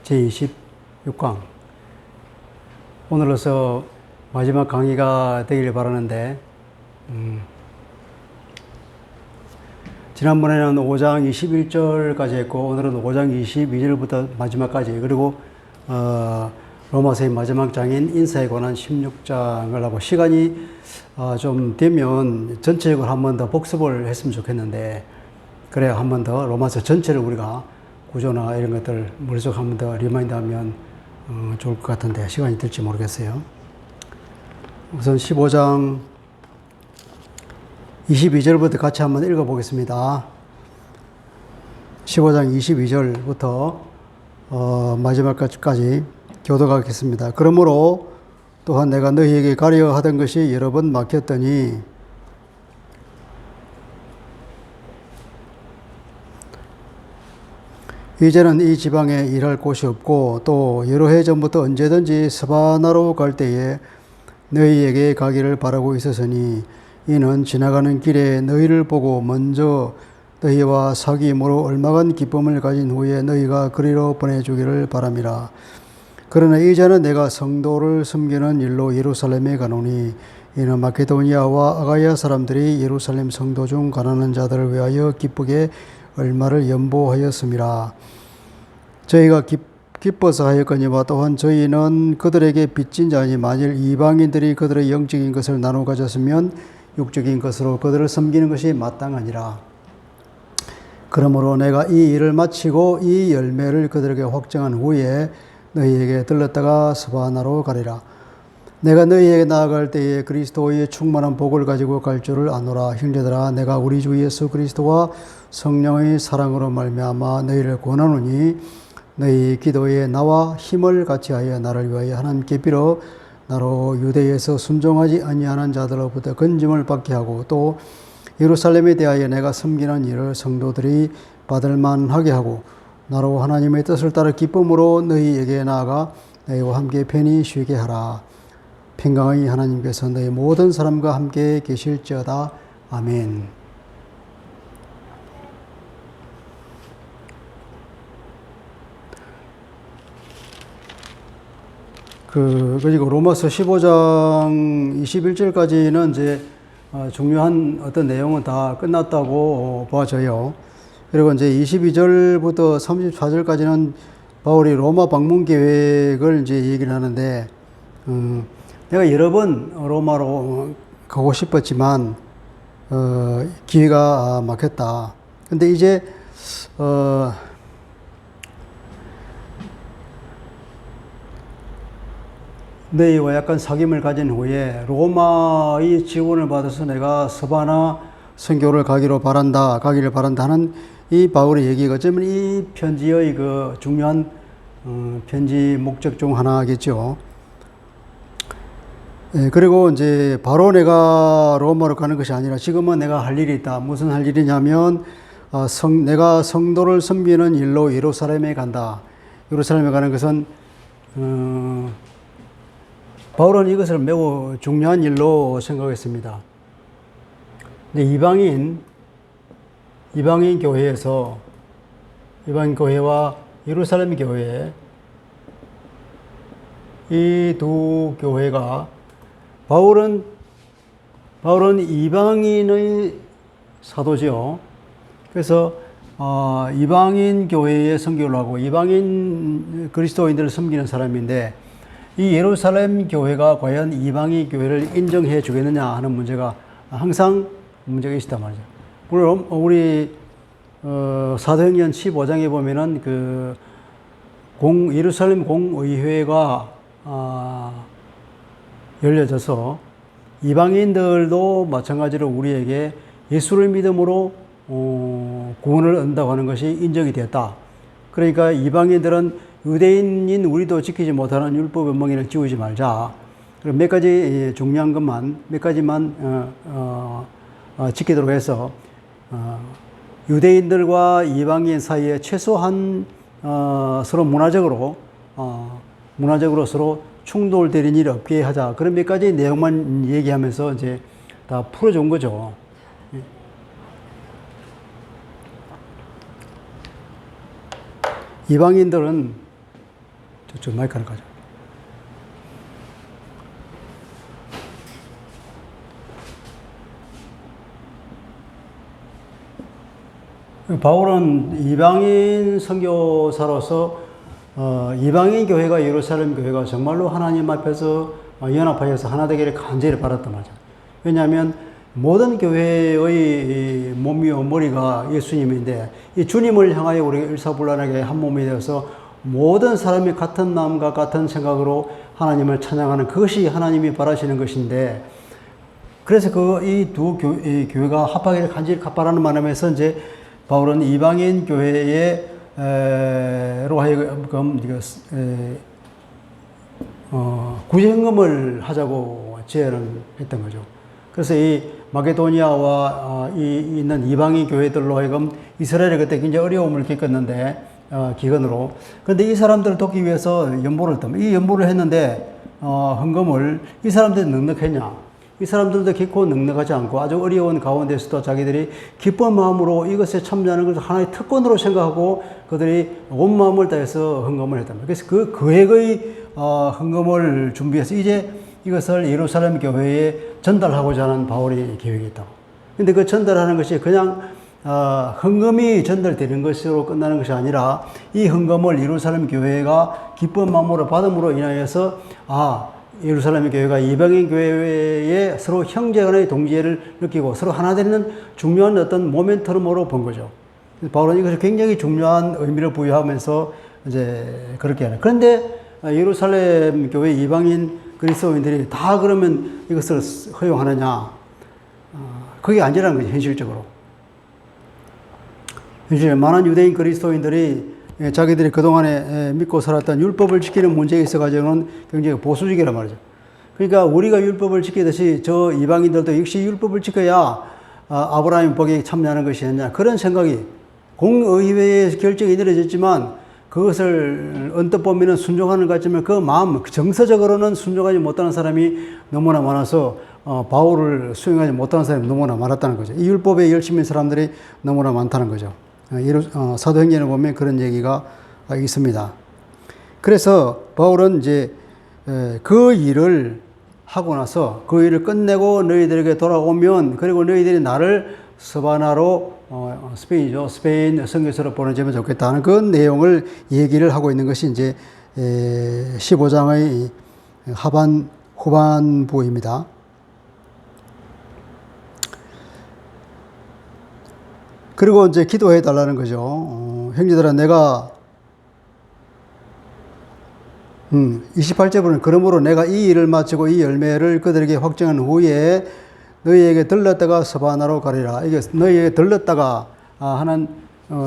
제26강. 오늘로서 마지막 강의가 되길 바라는데, 지난번에는 5장 21절까지 했고, 오늘은 5장 22절부터 마지막까지, 그리고, 로마서의 마지막 장인 인사에 관한 16장을 하고, 시간이 좀 되면 전체적으로 한 번 더 복습을 했으면 좋겠는데, 그래야 한 번 더 로마서 전체를 우리가 구조나 이런 것들 머릿속에 한 번 더 리마인드 하면 좋을 것 같은데, 시간이 될지 모르겠어요. 우선 15장 22절부터 같이 한번 읽어보겠습니다. 15장 22절부터 마지막까지 교독하겠습니다. 그러므로 또한 내가 너희에게 가려 하던 것이 여러 번 막혔더니 이제는 이 지방에 일할 곳이 없고 또 여러 해 전부터 언제든지 스바나로 갈 때에 너희에게 가기를 바라고 있었으니 이는 지나가는 길에 너희를 보고 먼저 너희와 사귐으로 얼마간 기쁨을 가진 후에 너희가 그리로 보내주기를 바람이라. 그러나 이제는 내가 성도를 섬기는 일로 예루살렘에 가노니 이는 마케도니아와 아가야 사람들이 예루살렘 성도 중 가난한 자들을 위하여 기쁘게 얼마를 연보하였음이라. 저희가 기뻐서 하였거니와 또한 저희는 그들에게 빚진 자니 만일 이방인들이 그들의 영적인 것을 나누어 가졌으면 육적인 것으로 그들을 섬기는 것이 마땅하니라. 그러므로 내가 이 일을 마치고 이 열매를 그들에게 확정한 후에 너희에게 들렀다가 스바나로 가리라. 내가 너희에게 나아갈 때에 그리스도의 충만한 복을 가지고 갈 줄을 아노라. 형제들아, 내가 우리 주 예수 그리스도와 성령의 사랑으로 말미암아 너희를 권하노니 너희 기도에 나와 힘을 같이하여 나를 위하여 하나님께 빌어 나로 유대에서 순종하지 아니하는 자들로부터 건짐을 받게 하고 또 예루살렘에 대하여 내가 섬기는 일을 성도들이 받을 만하게 하고 나로 하나님의 뜻을 따라 기쁨으로 너희에게 나아가 너희와 함께 편히 쉬게 하라. 평강의 하나님께서 너희 모든 사람과 함께 계실지어다. 아멘. 그리고 로마서 15장 21절까지는 이제 중요한 어떤 내용은 다 끝났다고 봐져요. 그리고 이제 22절부터 34절까지는 바울이 로마 방문 계획을 이제 얘기를 하는데, 내가 여러 번 로마로 가고 싶었지만, 기회가 막혔다. 근데 이제, 너희와 약간 사귐을 가진 후에 로마의 지원을 받아서 내가 스바나 선교를 가기를 바란다 하는 이 바울의 얘기가 어쩌면 이 편지의 그 중요한 편지 목적 중 하나겠죠. 예, 그리고 이제 바로 내가 로마로 가는 것이 아니라 지금은 내가 할 일이 있다. 무슨 할 일이냐면 내가 성도를 섬기는 일로 예루살렘에 간다. 예루살렘에 가는 것은 바울은 이것을 매우 중요한 일로 생각했습니다. 근데 이방인 교회에서, 이방인 교회와 예루살렘 교회, 이 두 교회가, 바울은 이방인의 사도죠. 그래서, 이방인 교회에 선교를 하고, 이방인 그리스도인들을 섬기는 사람인데, 이 예루살렘 교회가 과연 이방인 교회를 인정해 주겠느냐 하는 문제가 항상 문제가 있단 말이죠. 물론 우리 사도행전 15장에 보면은 예루살렘 공의회가 열려져서 이방인들도 마찬가지로 우리에게 예수를 믿음으로 구원을 얻는다고 하는 것이 인정이 되었다. 그러니까 이방인들은 유대인인 우리도 지키지 못하는 율법의 멍에를 지우지 말자. 그리고 몇 가지 중요한 것만, 몇 가지만 지키도록 해서 유대인들과 이방인 사이에 최소한 서로 문화적으로 서로 충돌되는 일이 없게 하자. 그런 몇 가지 내용만 얘기하면서 이제 다 풀어준 거죠. 이방인들은 저 마이크 하나 가져. 바울은 이방인 선교사로서 이방인 교회가 예루살렘 교회가 정말로 하나님 앞에서 연합하여서 하나 되기를 간절히 바랐단 말이죠. 왜냐하면 모든 교회의 몸이요 머리가 예수님인데 이 주님을 향하여 우리가 일사불란하게 한 몸이 되어서 모든 사람이 같은 마음과 같은 생각으로 하나님을 찬양하는 그것이 하나님이 바라시는 것인데, 그래서 이 두 교회가 합하기를 간절히 바라는 마음에서 이제 바울은 이방인 교회에 로 하여금 구제헌금을 하자고 제안을 했던 거죠. 그래서 이 마게도니아와 있는 이방인 교회들로 하여금 이스라엘이 그때 굉장히 어려움을 겪었는데 기근으로. 그런데 이 사람들을 돕기 위해서 이 연보를 했는데 헌금을 이 사람들이 넉넉했냐? 이 사람들도 깊고 넉넉하지 않고 아주 어려운 가운데서도 자기들이 기쁜 마음으로 이것에 참여하는 것을 하나의 특권으로 생각하고 그들이 온 마음을 다해서 헌금을 했단 말이에요. 그래서 그 금액의 헌금을 준비해서 이제 이것을 예루살렘 교회에 전달하고자 하는 바울의 계획이 있다고. 근데 그 전달하는 것이 그냥 헌금이 전달되는 것으로 끝나는 것이 아니라 이 헌금을 예루살렘 교회가 기쁜 마음으로 받음으로 인하여서 예루살렘 교회가 이방인 교회에 서로 형제간의 동지애를 느끼고 서로 하나 되는 중요한 어떤 모멘텀으로 본 거죠. 바울은 이것을 굉장히 중요한 의미를 부여하면서 이제 그렇게 하는. 그런데 예루살렘 교회 이방인 그리스도인들이 다 그러면 이것을 허용하느냐? 그게 아니라는 거죠, 현실적으로. 현실에 많은 유대인 그리스도인들이 자기들이 그동안에 믿고 살았던 율법을 지키는 문제에 있어가지고는 굉장히 보수적이란 말이죠. 그러니까 우리가 율법을 지키듯이 저 이방인들도 역시 율법을 지켜야 아브라함 복에 참여하는 것이 아니냐. 그런 생각이 공의회의 결정이 내려졌지만 그것을 언뜻 보면 순종하는 것 같지만 그 마음, 정서적으로는 순종하지 못하는 사람이 너무나 많아서 바울을 수용하지 못하는 사람이 너무나 많았다는 거죠. 이 율법에 열심인 사람들이 너무나 많다는 거죠. 사도행전에 보면 그런 얘기가 있습니다. 그래서 바울은 이제 그 일을 하고 나서 그 일을 끝내고 너희들에게 돌아오면 그리고 너희들이 나를 스바나로 스페인이죠. 스페인 선교사로 보내주면 좋겠다는 그 내용을 얘기를 하고 있는 것이 이제 15장의 후반부입니다. 그리고 이제 기도해 달라는 거죠. 형제들아, 내가 28절부터는 그러므로 내가 이 일을 마치고 이 열매를 그들에게 확정한 후에 너희에게 들렀다가 스바나로 가리라. 이게 너희에게 들렀다가 하는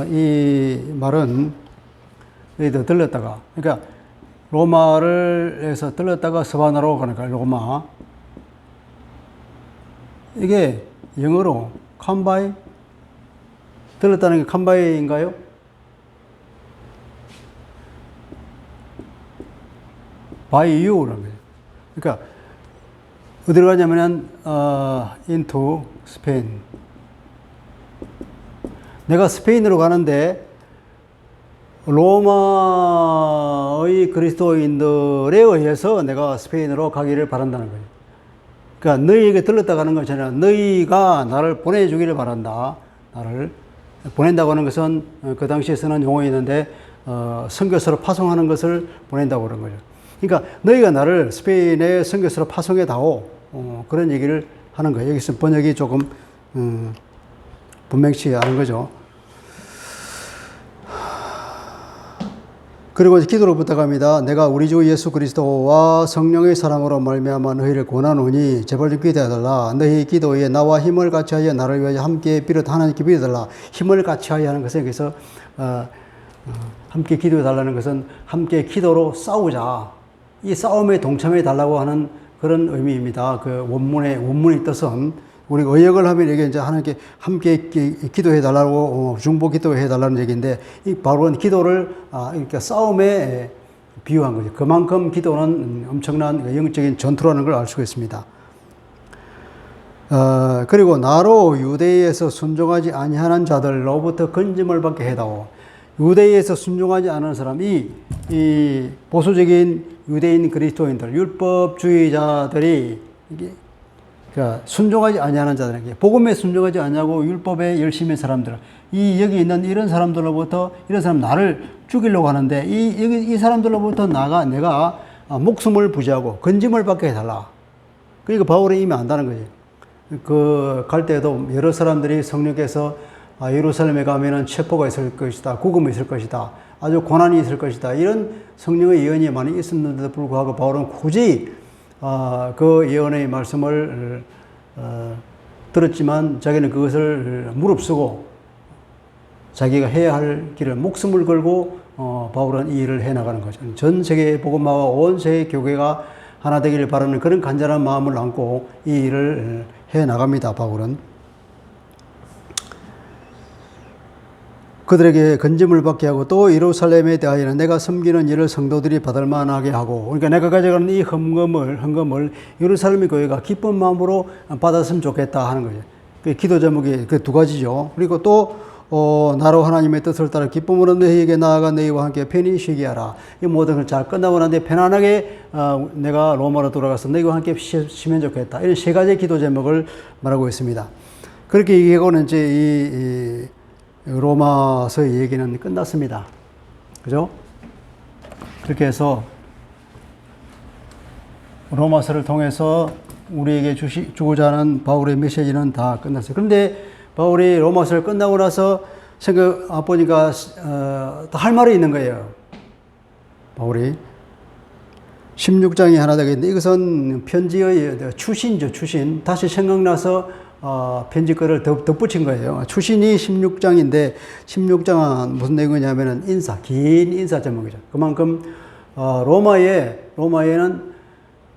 이 말은 너희들 들렀다가, 그러니까 로마를 해서 들렀다가 스바나로 가는 거야. 로마. 이게 영어로 컴바이, 들렀다는 게 컴바이인가요? by you라는 거예요. 그러니까 어디로 가냐면은 into Spain. 내가 스페인으로 가는데 로마의 그리스도인들에 의해서 내가 스페인으로 가기를 바란다는 거예요. 그러니까 너희에게 들렀다 가는 것이 아니라 너희가 나를 보내주기를 바란다. 나를 보낸다고 하는 것은 그 당시에 쓰는 용어였는데 선교사로 파송하는 것을 보낸다고 그런 거죠. 그러니까 너희가 나를 스페인의 선교사로 파송해 다오. 그런 얘기를 하는 거예요. 여기서 번역이 조금 분명치 않은 거죠. 그리고 기도를 부탁합니다. 내가 우리 주 예수 그리스도와 성령의 사랑으로 말미암아 너희를 권하노니 제발 좀 기도해달라. 너희 기도에 나와 힘을 같이하여 나를 위하여 함께 하나님께 빌어달라. 힘을 같이하여 하는 것은 여기서 함께 기도해달라는 것은 함께 기도로 싸우자. 이 싸움에 동참해 달라고 하는 그런 의미입니다. 그 원문의 뜻은 우리가 의역을 하면 이게 이제 하나님께 함께 기도해 달라고 중보 기도해 달라는 얘기인데 이 바울은 기도를 그러니까 싸움에 비유한 거죠. 그만큼 기도는 엄청난 영적인 전투라는 걸 알 수가 있습니다. 그리고 나로 유대에서 순종하지 아니하는 자들로부터 건짐을 받게 해다오. 유대에서 순종하지 않은 사람이 이 보수적인 유대인 그리스도인들, 율법주의자들이 이게 그러니까 순종하지 아니하는 자들에게 복음에 순종하지 아니하고 율법에 열심히 사람들, 이 여기 있는 이런 사람들로부터 이런 사람 나를 죽이려고 하는데 이 사람들로부터 내가 목숨을 부지하고 건짐을 받게 해달라. 그러니까 바울이 이미 안다는 거지. 그 갈 때도 여러 사람들이 성령께서 예루살렘에 가면은 체포가 있을 것이다, 구금이 있을 것이다, 아주 고난이 있을 것이다, 이런 성령의 예언이 많이 있었는데도 불구하고 바울은 굳이 그 예언의 말씀을 들었지만 자기는 그것을 무릅쓰고 자기가 해야 할 길을 목숨을 걸고 바울은 이 일을 해나가는 거죠. 전 세계 복음화와 온 세계 교회가 하나 되기를 바라는 그런 간절한 마음을 안고 이 일을 해나갑니다. 바울은 그들에게 건짐을 받게 하고 또 예루살렘에 대하여는 내가 섬기는 일을 성도들이 받을 만하게 하고, 그러니까 내가 가져가는 이 헌금을 예루살렘 교회가 기쁜 마음으로 받았으면 좋겠다 하는 거죠. 그 기도 제목이 그 두 가지죠. 그리고 또 나로 하나님의 뜻을 따라 기쁨으로 너희에게 나아가 너희와 함께 편히 쉬게 하라. 이 모든 걸 잘 끝나고 난데 편안하게 내가 로마로 돌아가서 너희와 함께 쉬면 좋겠다. 이런 세 가지 기도 제목을 말하고 있습니다. 그렇게 얘기하고는 이제 이 로마서의 얘기는 끝났습니다. 그죠? 그렇게 해서 로마서를 통해서 우리에게 주고자 하는 바울의 메시지는 다 끝났어요. 그런데 바울이 로마서를 끝나고 나서 보니까 또 할 말이 있는 거예요. 바울이 16장이 하나 되겠는데 이것은 편지의 추신이죠. 추신. 다시 생각나서 편지 거를 덧붙인 거예요. 추신이 16장인데 16장은 무슨 내용이냐면은 긴 인사 제목이죠. 그만큼 로마에는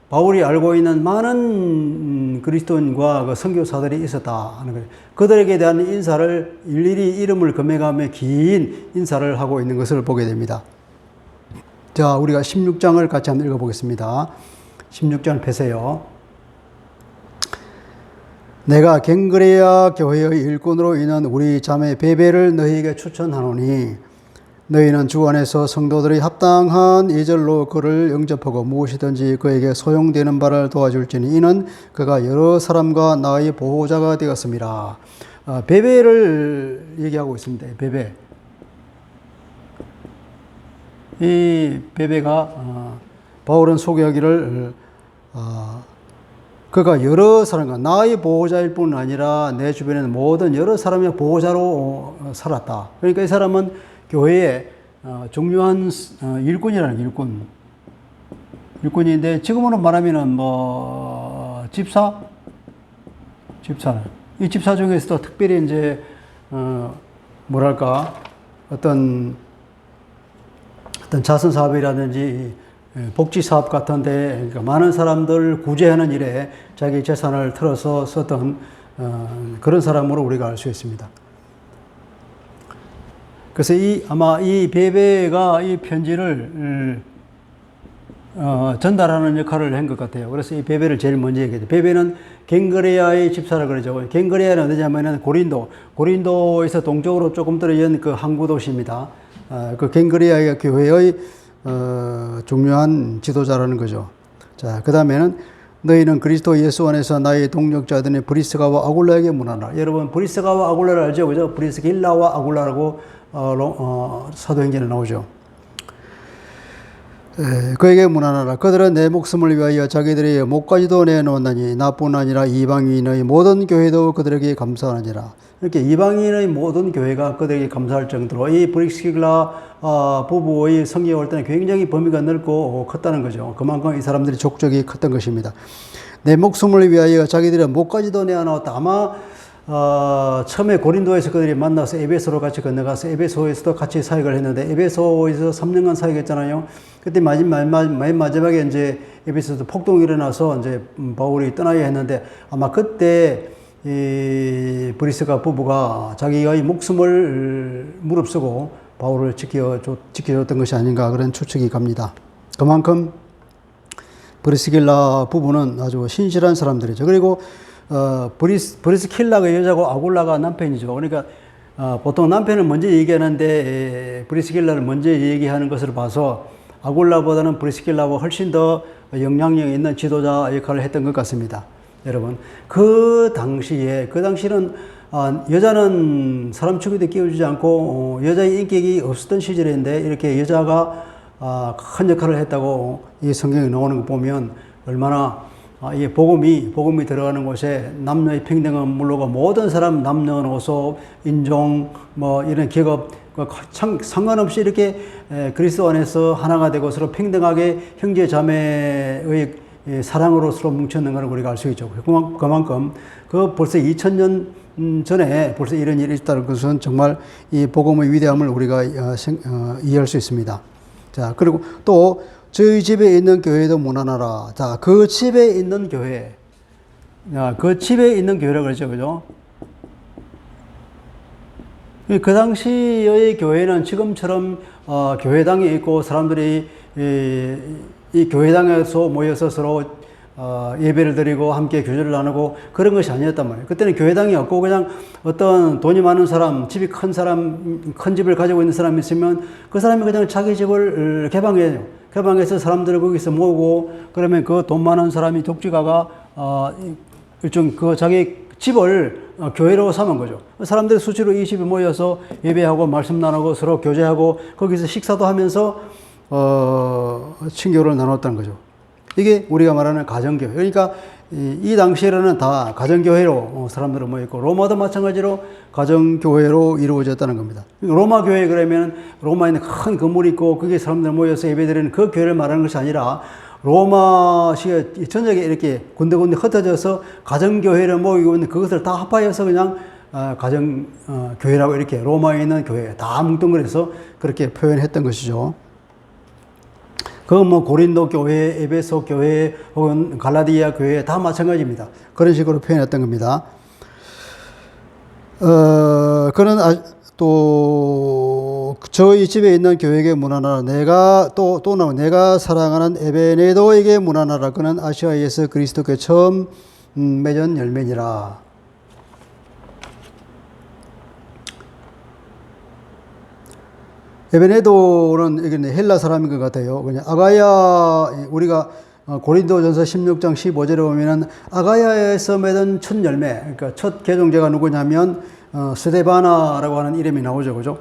바울이 알고 있는 많은 그리스도인과 그 선교사들이 있었다 하는 거예요. 그들에게 대한 인사를 일일이 이름을 검해가며 긴 인사를 하고 있는 것을 보게 됩니다. 자, 우리가 16장을 같이 한번 읽어보겠습니다. 16장 펴세요. 내가 갱그레아 교회의 일꾼으로 있는 우리 자매 베베를 너희에게 추천하노니 너희는 주 안에서 성도들이 합당한 예절로 그를 영접하고 무엇이든지 그에게 소용되는 바를 도와줄지니 이는 그가 여러 사람과 나의 보호자가 되었습니다. 베베를 얘기하고 있습니다. 베베. 이 베베가 바울은 소개하기를 그가 여러 사람과 나의 보호자일 뿐 아니라 내 주변에는 모든 여러 사람의 보호자로 살았다. 그러니까 이 사람은 교회의 중요한 일꾼이라는 일꾼인데 지금으로 말하면은 집사. 이 집사 중에서도 특별히 이제 어떤 자선 사업이라든지 복지 사업 같은데 그러니까 많은 사람들 구제하는 일에 자기 재산을 틀어서 썼던 그런 사람으로 우리가 알 수 있습니다. 그래서 아마 이 베베가 이 편지를 전달하는 역할을 한 것 같아요. 그래서 이 베베를 제일 먼저 얘기해요. 베베는 갱그레아의 집사라 그러죠. 갱그레아는 어디냐면은 고린도에서 동쪽으로 조금 떨어진 그 항구 도시입니다. 그 갱그레아의 교회의 중요한 지도자라는 거죠. 자, 그 다음에는 너희는 그리스도 예수 안에서 나의 동력자들의 브리스가와 아굴라에게 문하라. 여러분 브리스가와 아굴라를 알죠, 그죠? 브리스길라와 아굴라라고 사도행전에 나오죠. 그에게 문안하라. 그들은 내 목숨을 위하여 자기들의 목까지도 내놓았나니 나뿐 아니라 이방인의 모든 교회도 그들에게 감사하니라. 이렇게 이방인의 모든 교회가 그들에게 감사할 정도로 이 브리스길라 부부의 성경 올 때는 굉장히 범위가 넓고 컸다는 거죠. 그만큼 이 사람들이 족적이 컸던 것입니다. 내 목숨을 위하여 자기들의 목까지도 내어놓았다. 아마 처음에 고린도에서 그들이 만나서 에베소로 같이 건너가서 에베소에서도 같이 사역을 했는데 에베소에서 3년간 사역했잖아요. 그때 마지막에 이제 에베소에서 폭동이 일어나서 이제 바울이 떠나야 했는데 아마 그때 이 브리스가 부부가 자기가 이 목숨을 무릅쓰고 바울을 지켜줬던 것이 아닌가 그런 추측이 갑니다. 그만큼 브리스길라 부부는 아주 신실한 사람들이죠. 그리고 브리스킬라가 여자고 아굴라가 남편이죠. 그러니까 보통 남편을 먼저 얘기하는데 브리스킬라를 먼저 얘기하는 것을 봐서 아굴라보다는 브리스길라보다 훨씬 더 영향력 있는 지도자 역할을 했던 것 같습니다. 여러분, 그 당시는 여자는 사람 취급에 끼워주지 않고 여자의 인격이 없었던 시절인데 이렇게 여자가 큰 역할을 했다고 이 성경에 나오는 거 보면 얼마나 이 복음이 들어가는 곳에 남녀의 평등은 물론이고 모든 사람 남녀노소 인종 뭐 이런 계급 상관없이 이렇게 그리스도 안에서 하나가 되고 서로 평등하게 형제 자매의 사랑으로 서로 뭉쳤는 것을 우리가 알 수 있죠. 그만큼 벌써 2000년 전에 벌써 이런 일이 있다는 것은 정말 이 복음의 위대함을 우리가 이해할 수 있습니다. 자, 그리고 또 저희 집에 있는 교회도 문안하라. 자, 그 집에 있는 교회. 그 집에 있는 교회라고 그러죠. 그죠? 그 당시의 교회는 지금처럼 교회당이 있고 사람들이 이 교회당에서 모여서 서로 예배를 드리고 함께 교제를 나누고 그런 것이 아니었단 말이에요. 그때는 교회당이 없고 그냥 어떤 돈이 많은 사람, 집이 큰 사람, 큰 집을 가지고 있는 사람이 있으면 그 사람이 그냥 자기 집을 개방해요. 개방해서 사람들을 거기서 모으고 그러면 그 돈 많은 사람이 독지가가 일종 그 자기 집을 교회로 삼은 거죠. 사람들이 수시로 이 집에 모여서 예배하고 말씀 나누고 서로 교제하고 거기서 식사도 하면서 친교를 나눴다는 거죠. 이게 우리가 말하는 가정교회. 그러니까 이 당시에는 다 가정교회로 사람들은 모였고 로마도 마찬가지로 가정교회로 이루어졌다는 겁니다. 로마 교회 그러면 로마에 있는 큰 건물이 있고 거기에 사람들 모여서 예배드리는 그 교회를 말하는 것이 아니라 로마시가 전역에 이렇게 군데군데 흩어져서 가정교회를 모이고 있는 그것을 다 합하여서 그냥 가정교회라고 이렇게 로마에 있는 교회 다 뭉뚱그려서 그렇게 표현했던 것이죠. 고린도 교회, 에베소 교회, 혹은 갈라디아 교회 다 마찬가지입니다. 그런 식으로 표현했던 겁니다. 그는 또 저희 집에 있는 교회에게 문안하라. 내가 사랑하는 에베네도에게 문안하라. 그는 아시아에서 그리스도께 처음 맺은 열매니라. 에베네도는 이게 헬라 사람인 것 같아요. 그냥 아가야, 우리가 고린도전서 16장 15절에 보면은 아가야에서 맺은 첫 열매, 그러니까 첫 개종자가 누구냐면 스데바나라고 하는 이름이 나오죠, 그죠?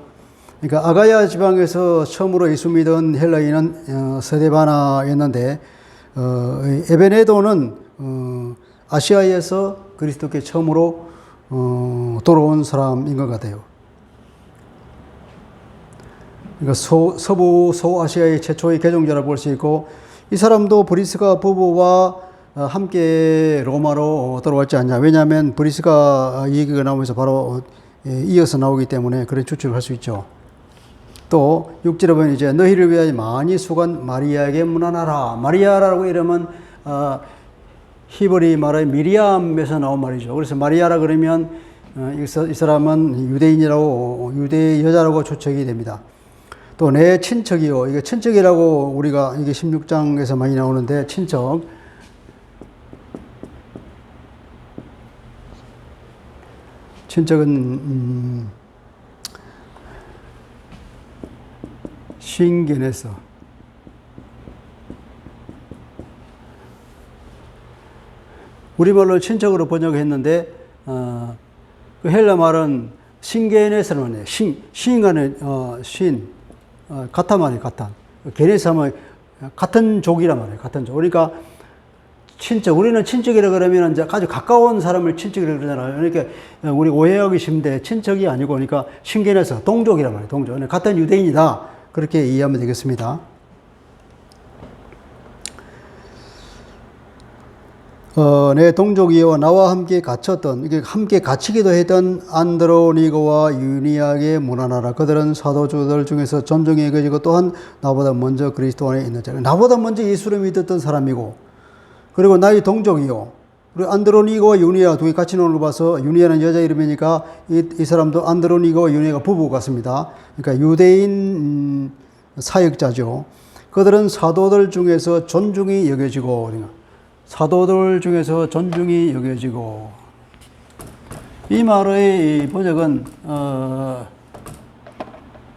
그러니까 아가야 지방에서 처음으로 예수 믿은 헬라인은 스데바나였는데 에베네도는 아시아에서 그리스도께 처음으로 돌아온 사람인 것 같아요. 그러니까 서부 소아시아의 최초의 개종자라 볼 수 있고 이 사람도 브리스가 부부와 함께 로마로 돌아왔지 않냐. 왜냐하면 브리스가 얘기가 나오면서 바로 이어서 나오기 때문에 그런 추측을 할 수 있죠. 또 6절에 보면 이제 너희를 위하여 많이 수고한 마리아에게 문안하라. 마리아라고 이러면 히브리 말의 미리암에서 나온 말이죠. 그래서 마리아라 그러면 이 사람은 유대인이라고 유대 여자라고 추측이 됩니다. 또 내 친척이요. 이게 친척이라고 우리가 이게 16장에서 많이 나오는데 친척. 친척은 신게네서. 우리말로 친척으로 번역했는데 그 헬라 말은 신게네서는 신간의 같아 말이에요, 같아. 게네스 하면 같은 족이란 말이에요, 같은 족. 그러니까 친척, 우리는 친척이라 그러면 이제 아주 가까운 사람을 친척이라 그러잖아요. 그러니까 우리 오해하기 쉬운데 친척이 아니고 그러니까 신게네서 동족이란 말이에요, 동족. 같은 유대인이다. 그렇게 이해하면 되겠습니다. 내 동족이요 나와 함께 갇혔던 이게 함께 갇히기도 했던 안드로니고와 유니아에게 문안하라. 그들은 사도주들 중에서 존중이 여겨지고 또한 나보다 먼저 그리스도 안에 있는 자. 나보다 먼저 예수를 믿었던 사람이고 그리고 나의 동족이요. 그리고 안드로니고와 유니아 두 개 같이 노는 거 봐서 유니아는 여자 이름이니까 이 사람도 안드로니고와 유니아가 부부 같습니다. 그러니까 유대인 사역자죠. 그들은 사도들 중에서 존중이 여겨지고 사도들 중에서 존중이 여겨지고 이 말의 번역은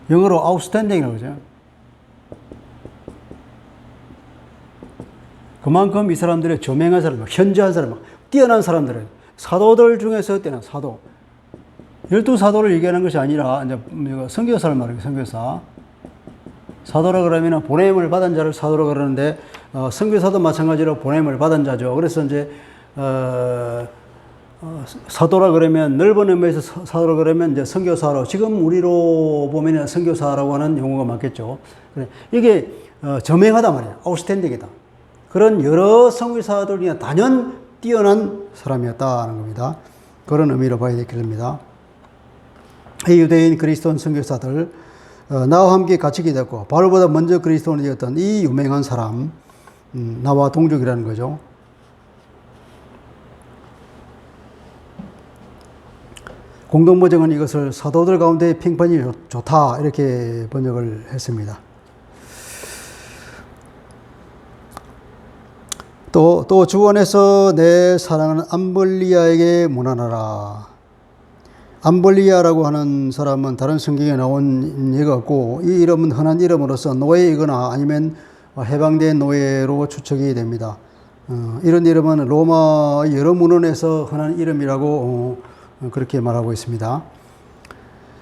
영어로 outstanding이라고 하죠. 그만큼 이 사람들의 저명한 사람, 현저한 사람, 뛰어난 사람들은 사도들 중에서 뛰어난 사도. 12사도를 얘기하는 것이 아니라 이제 선교사를 말해요. 선교사. 사도라 그러면 보냄을 받은 자를 사도라 그러는데 선교사도 마찬가지로 보냄을 받은 자죠. 그래서 이제 사도라 그러면 넓은 의미에서 사도라 그러면 이제 선교사로, 지금 우리로 보면 선교사라고 하는 용어가 많겠죠. 이게 저명하단 말이에요. 아웃스탠딩이다. 그런 여러 선교사들 중에 단연 뛰어난 사람이었다는 겁니다. 그런 의미로 봐야 되겠습니다. 이 유대인 그리스도인 선교사들, 나와 함께 갇히게 됐고 바울보다 먼저 그리스도인이 되었던 이 유명한 사람, 나와 동족이라는 거죠. 공동번역은 이것을 사도들 가운데 평판이 좋다 이렇게 번역을 했습니다. 또 주 안에서 내 사랑하는 암블리아에게 문안하라. 암블리아라고 하는 사람은 다른 성경에 나온 예가 없고, 이 이름은 흔한 이름으로서 노예이거나 아니면 해방된 노예로 추측이 됩니다. 이런 이름은 로마 여러 문헌에서 흔한 이름이라고 그렇게 말하고 있습니다.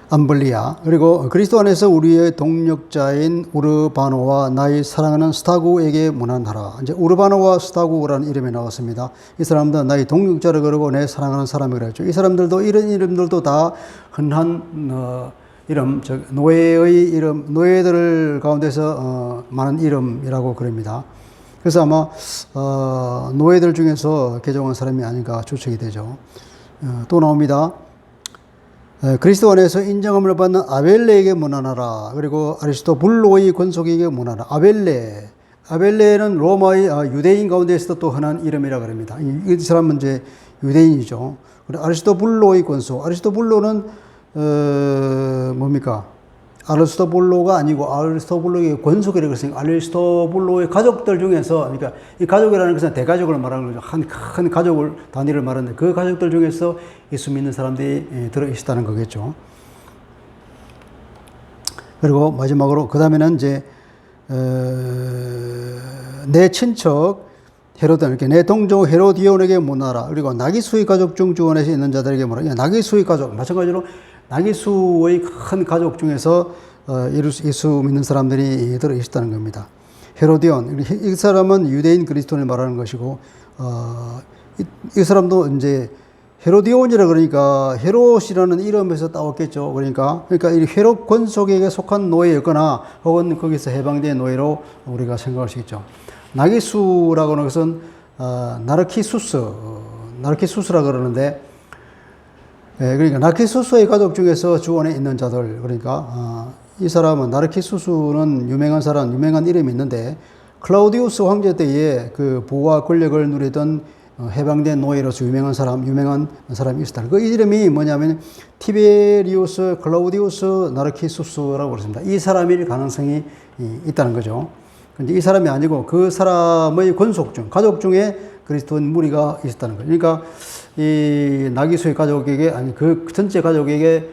암블리아. 그리고 그리스도 안에서 우리의 동력자인 우르바노와 나의 사랑하는 스타구에게 문안하라. 이제 우르바노와 스타구라는 이름이 나왔습니다. 이 사람들은 나의 동력자를 그러고 내 사랑하는 사람이라고 했죠. 이 사람들도 이런 이름들도 다 흔한 이름, 즉 노예의 이름, 노예들 가운데서 많은 이름이라고 그럽니다. 그래서 아마 노예들 중에서 개종한 사람이 아닌가 추측이 되죠. 또 나옵니다. 그리스도 안에서 인정함을 받는 아벨레에게 문안하라. 그리고 아리스토블로의 권속에게 문안하라. 아벨레는 로마의 유대인 가운데서도 또 흔한 이름이라 그럽니다. 이 사람은 이제 유대인이죠. 그리고 아리스토블로의 권속. 아리스토블로는 뭡니까? 아리스토블로가 아니고 아리스토블로의 권속이라고 했으니까 아리스토블로의 가족들 중에서, 그러니까 이 가족이라는 것은 대가족을 말하는 거죠. 큰 가족을 단위를 말하는데 그 가족들 중에서 예수 믿는 사람들이 들어 있었다는 거겠죠. 그리고 마지막으로 그 다음에는 이제 내 친척 헤로드, 이렇게 내 동족 헤로디온에게 문하라. 그리고 나기수의 가족 중 주 안에서 있는 자들에게 문하라. 나기수의 가족, 마찬가지로 나기수의 큰 가족 중에서 예수 믿는 사람들이 들어 있었다는 겁니다. 헤로디온, 이 사람은 유대인 그리스도인을 말하는 것이고, 이 사람도 이제 헤로디온이라 그러니까 헤롯이라는 이름에서 따왔겠죠. 그러니까 이 헤롯 권속에게 속한 노예였거나 혹은 거기서 해방된 노예로 우리가 생각할 수 있죠. 나기수라고 하는 것은 나르키수스라 그러는데, 그러니까 나르키수스의 가족 중에서 주 안에 있는 자들, 그러니까 이 사람은, 나르키수스는 유명한 사람, 유명한 이름이 있는데 클라우디우스 황제 때에 그 부와 권력을 누리던 해방된 노예로서 유명한 사람이 있었다. 그 이름이 뭐냐면 티베리우스 클라우디우스 나르키수스라고 그랬습니다. 이 사람일 가능성이 있다는 거죠. 근데 이 사람이 아니고 그 사람의 권속 중, 가족 중에 그리스도인 무리가 있었다는 거죠. 그러니까 이 나기수의 가족에게, 아니 그 전체 가족에게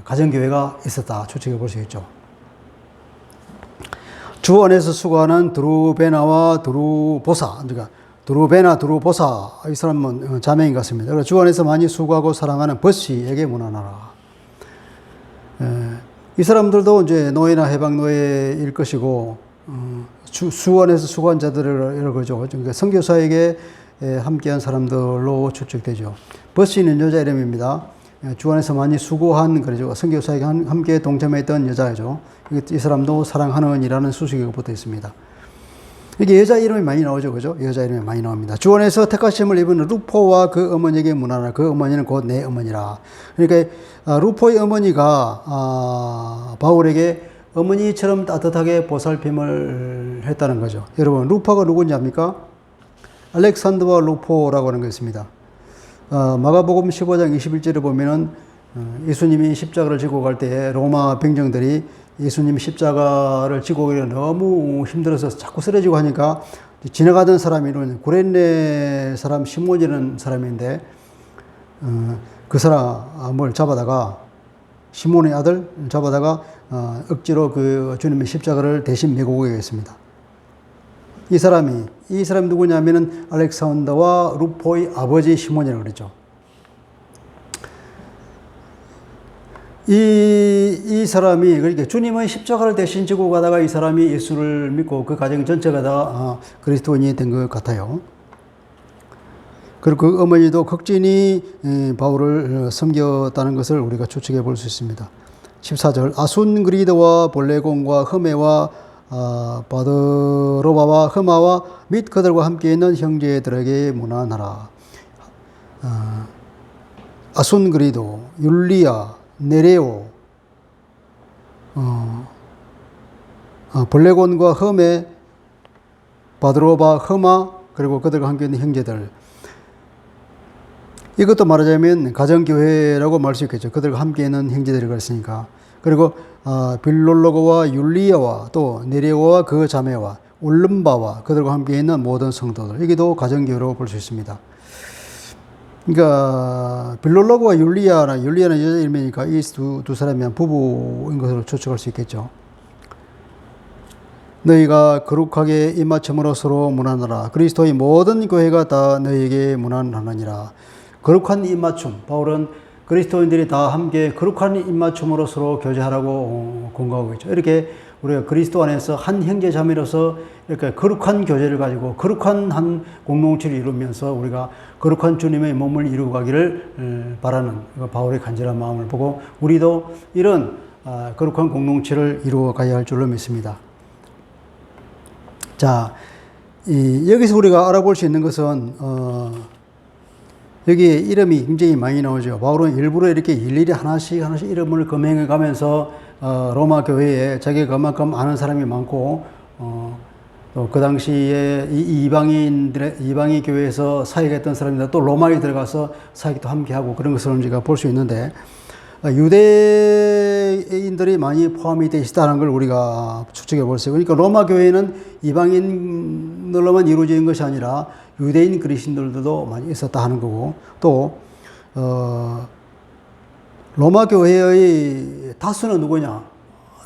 가정교회가 있었다 추측해 볼 수 있죠. 주 안에서 수고하는 드루베나와 드루보사, 그러니까 드루베나, 드루보사, 이 사람은 자매인 것 같습니다. 그래서 주 안에서 많이 수고하고 사랑하는 버시에게 문안하라. 이 사람들도 이제 노예나 해방 노예일 것이고, 주 안에서 수고한 자들을 이런 거죠. 그러니까 선교사에게 함께한 사람들로 추측되죠. 버시는 여자 이름입니다. 주 안에서 많이 수고한, 그러죠. 선교사에게 함께 동참했던 여자죠. 이 사람도 사랑하는 이라는 수식어가 붙어 있습니다. 이게 여자 이름이 많이 나오죠. 그죠? 여자 이름이 많이 나옵니다. 주 안에서 택하심을 입은 루포와 그 어머니에게 문안하라. 그 어머니는 곧 내 어머니라. 그러니까 루포의 어머니가 바울에게 어머니처럼 따뜻하게 보살핌을 했다는 거죠. 여러분, 루포가 누군지 압니까? 알렉산더와 루포라고 하는 게 있습니다. 마가복음 15장 21절에 보면은 예수님이 십자가를 지고 갈 때에 로마 병정들이 예수님 십자가를 지고 오기가 너무 힘들어서 자꾸 쓰러지고 하니까 지나가던 사람이 구레네 사람 시몬이라는 사람인데, 그 사람을 잡아다가, 시몬의 아들 잡아다가 억지로 그 주님의 십자가를 대신 메고 오게 했습니다. 이 사람이 누구냐면은 알렉산더와 루포의 아버지 시몬이라고 그러죠. 이 사람이, 그러니까 주님의 십자가를 대신 지고 가다가 이 사람이 예수를 믿고 그 가정 전체가 다 그리스도인이 된 것 같아요. 그리고 그 어머니도 극진히 바울을 섬겼다는 것을 우리가 추측해 볼 수 있습니다. 14절, 아순그리드와 볼레곤과 흐메와 바드로바와 흐마와 및 그들과 함께 있는 형제들에게 문안하라. 아순그리드, 율리아, 네레오, 볼레곤과 흐메, 바드로바, 흐마, 그리고 그들과 함께 있는 형제들. 이것도 말하자면 가정교회라고 말할 수 있겠죠. 그들과 함께 있는 형제들이 그랬으니까. 그리고 빌롤로고와 율리아와 또 네레오와 그 자매와 올름바와 그들과 함께 있는 모든 성도들. 이게도 가정교회라고 볼 수 있습니다. 그러니까 빌롤로고와 율리아는 여자 이름이니까 이 두 사람이 부부인 것으로 추측할 수 있겠죠. 너희가 거룩하게 입맞춤으로 서로 문안하라. 그리스도의 모든 교회가 다 너희에게 문안하느니라. 거룩한 입맞춤. 바울은 그리스도인들이 다 함께 거룩한 입맞춤으로 서로 교제하라고 권고하고 있죠. 이렇게 우리가 그리스도 안에서 한 형제 자매로서 이렇게 거룩한 교제를 가지고 거룩한 한 공동체를 이루면서 우리가 거룩한 주님의 몸을 이루고 가기를 바라는 바울의 간절한 마음을 보고 우리도 이런 거룩한 공동체를 이루어 가야 할 줄로 믿습니다. 자, 여기서 우리가 알아볼 수 있는 것은 여기에 이름이 굉장히 많이 나오죠. 바울은 일부러 이렇게 일일이 하나씩 이름을 검행해 가면서 로마 교회에 자기가 그만큼 아는 사람이 많고 또 그 당시에 이방인 교회에서 사역했던 사람들 또 로마에 들어가서 사역도 함께 하고 그런 것을 우리가 볼 수 있는데 유대인들이 많이 포함이 되어 있다는 걸 우리가 추측해 볼 수 있어요. 그러니까 로마 교회는 이방인들로만 이루어진 것이 아니라 유대인 그리스도인들도 많이 있었다 하는 거고 또 로마 교회의 다수는 누구냐?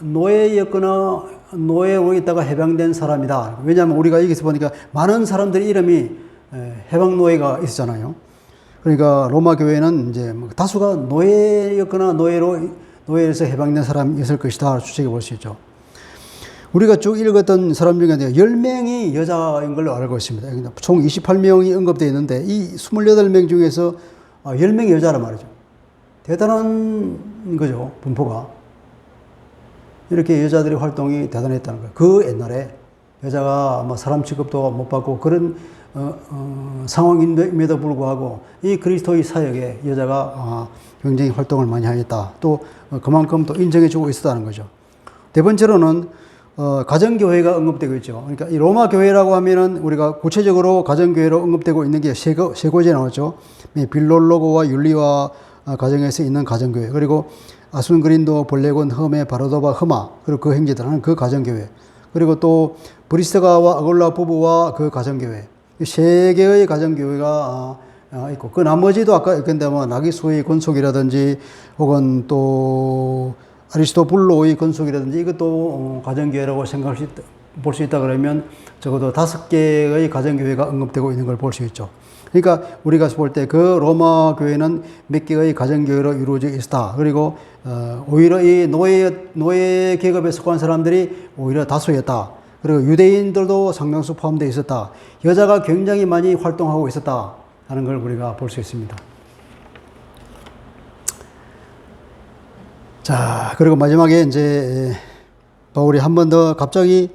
노예였거나 노예로 있다가 해방된 사람이다. 왜냐하면 우리가 여기서 보니까 많은 사람들의 이름이 해방 노예가 있었잖아요. 그러니까 로마 교회는 이제 다수가 노예였거나 노예에서 해방된 사람이었을 것이다 추측해 볼 수 있죠. 우리가 쭉 읽었던 사람 중에 10명이 여자인 걸로 알고 있습니다. 총 28명이 언급되어 있는데 이 28명 중에서 10명이 여자란 말이죠. 대단한 거죠, 분포가. 이렇게 여자들의 활동이 대단했다는 거예요. 그 옛날에 여자가 뭐 사람 취급도 못 받고 그런 상황임에도 불구하고 이 그리스도의 사역에 여자가 굉장히 활동을 많이 하였다. 또 그만큼 또 인정해주고 있었다는 거죠. 네 번째로는 가정교회가 언급되고 있죠. 그러니까 이 로마 교회라고 하면은 우리가 구체적으로 가정교회로 언급되고 있는 게 세 곳이 나왔죠. 빌롤로고와 율리와 가정에서 있는 가정교회. 그리고 아순그린도, 볼레곤, 흐메, 바르도바, 흐마. 그리고 그 형제들 하는 그 가정교회. 그리고 또 브리스가와 아골라 부부와 그 가정교회. 세 개의 가정교회가 있고 그 나머지도 아까 근데 뭐 나기수의 건속이라든지 혹은 또 아리스토블로의 건속이라든지 이것도 가정교회라고 볼 수 있다 그러면 적어도 5개의 가정교회가 언급되고 있는 걸 볼 수 있죠. 그러니까 우리가 볼 때 그 로마 교회는 몇 개의 가정교회로 이루어져 있었다. 그리고 오히려 이 노예 계급에 속한 사람들이 오히려 다수였다. 그리고 유대인들도 상당수 포함되어 있었다. 여자가 굉장히 많이 활동하고 있었다 하는 걸 우리가 볼 수 있습니다. 자, 그리고 마지막에 이제 바울이 한 번 더 갑자기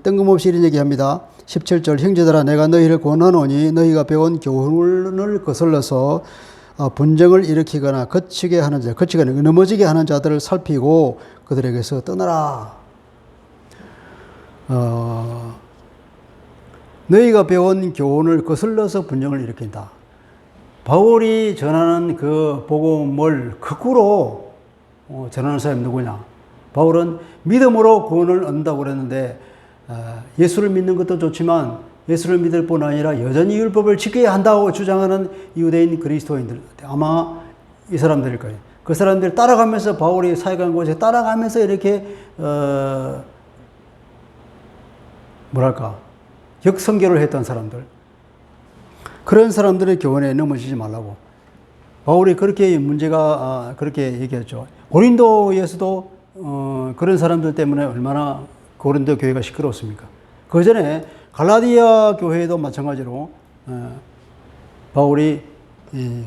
뜬금없이 이런 얘기합니다. 17절 형제들아 내가 너희를 권하노니 너희가 배운 교훈을 거슬러서 분쟁을 일으키거나 거치게 하는 자, 거치거나 넘어지게 하는 자들을 살피고 그들에게서 떠나라. 너희가 배운 교훈을 거슬러서 분쟁을 일으킨다. 바울이 전하는 그 복음을 거꾸로 전하는 사람이 누구냐? 바울은 믿음으로 구원을 얻는다고 그랬는데 예수를 믿는 것도 좋지만 예수를 믿을 뿐 아니라 여전히 율법을 지켜야 한다고 주장하는 유대인 그리스도인들 아마 이 사람들일 거예요. 그 사람들 따라가면서 바울이 사역한 곳에 따라가면서 이렇게 뭐랄까 역성교를 했던 사람들, 그런 사람들의 교훈에 넘어지지 말라고 바울이 그렇게 문제가 그렇게 얘기했죠. 고린도에서도 그런 사람들 때문에 얼마나 고린도 교회가 시끄러웠습니까? 그 전에 갈라디아 교회도 마찬가지로 바울이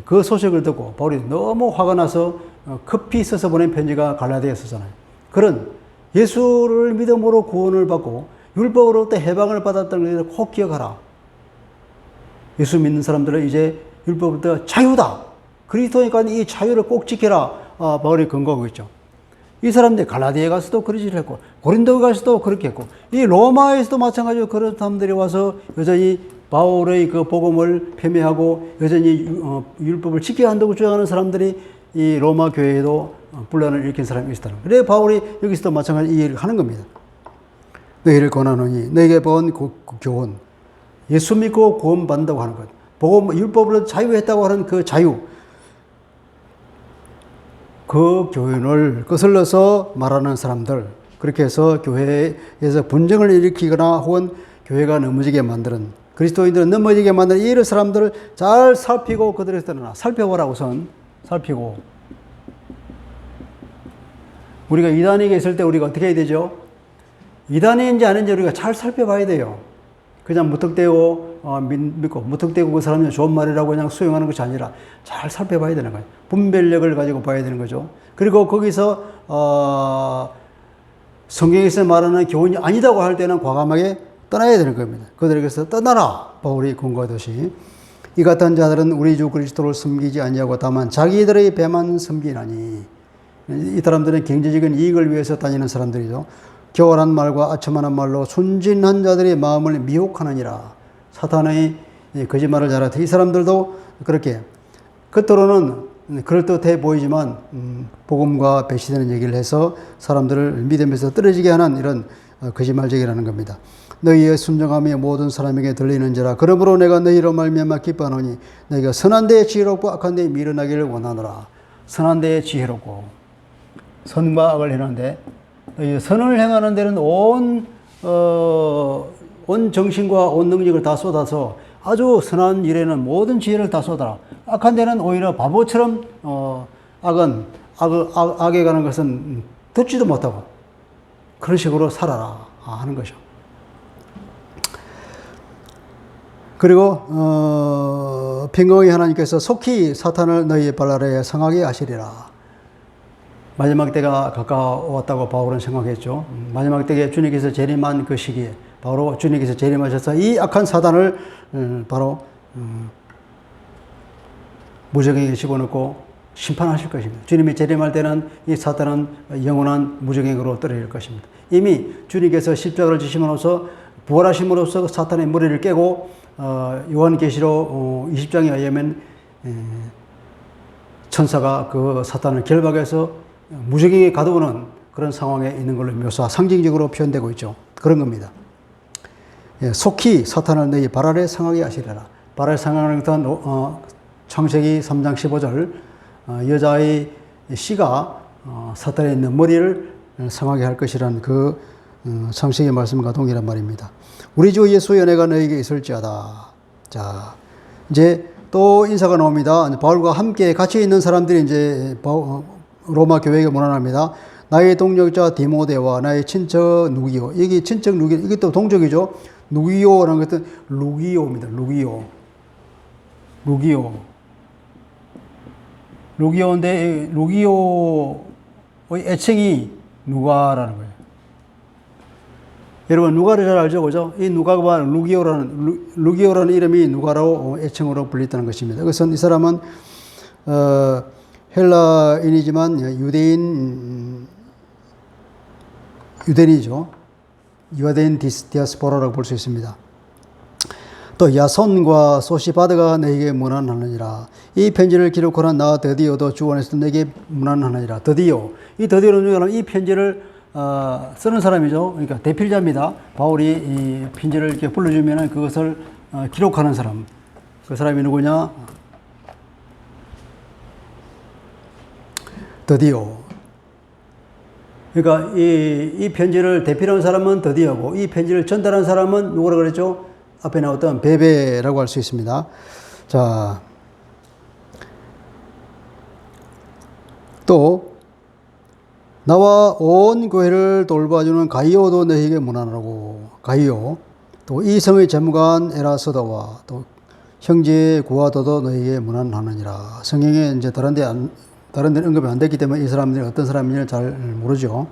그 소식을 듣고 바울이 너무 화가 나서 급히 써서 보낸 편지가 갈라디아에 썼잖아요. 그런 예수를 믿음으로 구원을 받고 율법으로부터 해방을 받았다는 것을 꼭 기억하라. 예수 믿는 사람들은 이제 율법으로부터 자유다. 그리스도니까 이 자유를 꼭 지켜라. 바울이 권고하고 있죠. 이 사람들이 갈라디아에 가서도 그러지를 했고 고린도에 가서도 그렇게 했고 이 로마에서도 마찬가지로 그런 사람들이 와서 여전히 바울의 그 복음을 폄훼하고 여전히 율법을 지켜야 한다고 주장하는 사람들이 이 로마 교회에도 분란을 일으킨 사람이 있었다는 거예요. 그래서 바울이 여기서도 마찬가지 이 얘기를 하는 겁니다. 너희를 권하노니 너에게 본 그 교훈, 예수 믿고 구원 받는다고 하는 것, 복음 율법으로 자유했다고 하는 그 자유, 그 교훈을 거슬러서 말하는 사람들, 그렇게 해서 교회에서 분쟁을 일으키거나 혹은 교회가 넘어지게 만드는, 그리스도인들은 넘어지게 만드는 이런 사람들을 잘 살피고 그들에서 떠나 살펴보라. 우선 살피고, 우리가 이단에게 있을 때 우리가 어떻게 해야 되죠? 이단인지 아닌지 우리가 잘 살펴봐야 돼요. 그냥 무턱대고 믿고 무턱대고 그 사람이 좋은 말이라고 그냥 수용하는 것이 아니라 잘 살펴봐야 되는 거예요. 분별력을 가지고 봐야 되는 거죠. 그리고 거기서 성경에서 말하는 교훈이 아니다고 할 때는 과감하게 떠나야 되는 겁니다. 그들에게서 떠나라. 바울이 권고하듯이 이 같은 자들은 우리 주 그리스도를 섬기지 아니하고 다만 자기들의 배만 섬기나니, 이 사람들은 경제적인 이익을 위해서 다니는 사람들이죠. 교활한 말과 아첨하는 말로 순진한 자들의 마음을 미혹하느니라. 사탄의 거짓말을 잘하듯 이 사람들도 그렇게 겉으로는 그럴듯해 보이지만 복음과 배치되는 얘기를 해서 사람들을 믿음에서 떨어지게 하는 이런 거짓말쟁이라는 겁니다. 너희의 순정함이 모든 사람에게 들리는지라. 그러므로 내가 너희로 말미암아 기뻐하노니 너희가 선한 데에 지혜롭고 악한 데에 미련하기를 원하노라. 선한 데에 지혜롭고, 선과 악을 행하는데 선을 행하는 데는 온 정신과 온 능력을 다 쏟아서 아주 선한 일에는 모든 지혜를 다 쏟아라. 악한 데는 오히려 바보처럼 악에 가는 것은 듣지도 못하고 그런 식으로 살아라 하는 거죠. 그리고 평강의 하나님께서 속히 사탄을 너희의 발 아래에 상하게 하시리라. 마지막 때가 가까웠다고 바울은 생각했죠. 마지막 때에 주님께서 재림한 그 시기에 바로 주님께서 재림하셔서 이 악한 사단을 바로 무적에게 집어넣고 심판하실 것입니다. 주님이 재림할 때는 이 사단은 영원한 무적행으로 떨어질 것입니다. 이미 주님께서 십자가를 지심으로써 부활하심으로써 사탄의 머리를 깨고 요한계시록 20장에 의하면 천사가 그 사탄을 결박해서 무적행에 가두는 그런 상황에 있는 걸로 상징적으로 표현되고 있죠. 그런 겁니다. 속히 사탄을 너희 발 아래 상하게 하시리라. 발 아래 상하는 것은 창세기 3장 15절 여자의 씨가 사탄에 있는 머리를 상하게 할 것이라는 그 창세기 말씀과 동일한 말입니다. 우리 주 예수의 은혜가 너에게 있을지어다. 자, 이제 또 인사가 나옵니다. 바울과 함께 같이 있는 사람들이 이제 로마 교회에게 문안합니다. 나의 동역자 디모데와 나의 친척 누기오. 여기 친척 누기오, 이게 또 동족이죠. 누기오라는 것은 루기오입니다. 루기오인데 루기오의 애칭이 누가라는 거예요. 여러분 누가를 잘 알죠, 그죠? 이 누가가 루기오라는 이름이 누가라고 애칭으로 불렸다는 것입니다. 그것은 이 사람은 헬라인이지만 유대인이죠. 유대인 디아스포라라고 볼 수 있습니다. 또 야손과 소시바드가 내게 문안하느니라. 이 편지를 기록하는 나 드디어도 주 안에서 내게 문안하느니라. 이 드디어는 이 편지를 쓰는 사람이죠. 그러니까 대필자입니다. 바울이 이 편지를 이렇게 불러주면 그것을 기록하는 사람. 그 사람이 누구냐? 드디어. 그러니까 이 편지를 대필하는 사람은 드디어고 이 편지를 전달한 사람은 누구라고 그랬죠? 앞에 나왔던 베베라고 할 수 있습니다. 자, 또 나와 온 교회를 돌봐주는 가이오도 너희에게 문안하라고. 가이오. 또 이 성의 재무관 에라스도와 또 형제 구하도도 너희에게 문안하느니라. 성경에 이제 다른 데는 언급이 안 됐기 때문에 이 사람들이 어떤 사람인지를 잘 모르죠.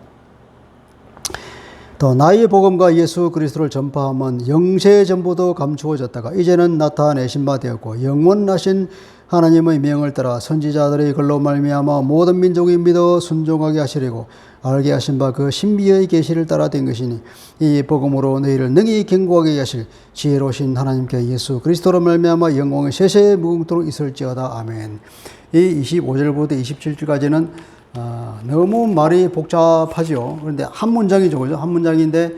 또 나의 복음과 예수 그리스도를 전파함은 영세 전부도 감추어졌다가 이제는 나타내신 바 되었고 영원하신 하나님의 명을 따라 선지자들의 글로 말미암아 모든 민족이 믿어 순종하게 하시려고 알게 하신 바 그 신비의 계시를 따라 된 것이니 이 복음으로 너희를 능히 견고하게 하실 지혜로우신 하나님께 예수 그리스도로 말미암아 영광이 세세 무궁토록 있을지어다. 아멘. 이 25절부터 27절까지는 너무 말이 복잡하죠. 그런데 한 문장이죠. 그죠? 한 문장인데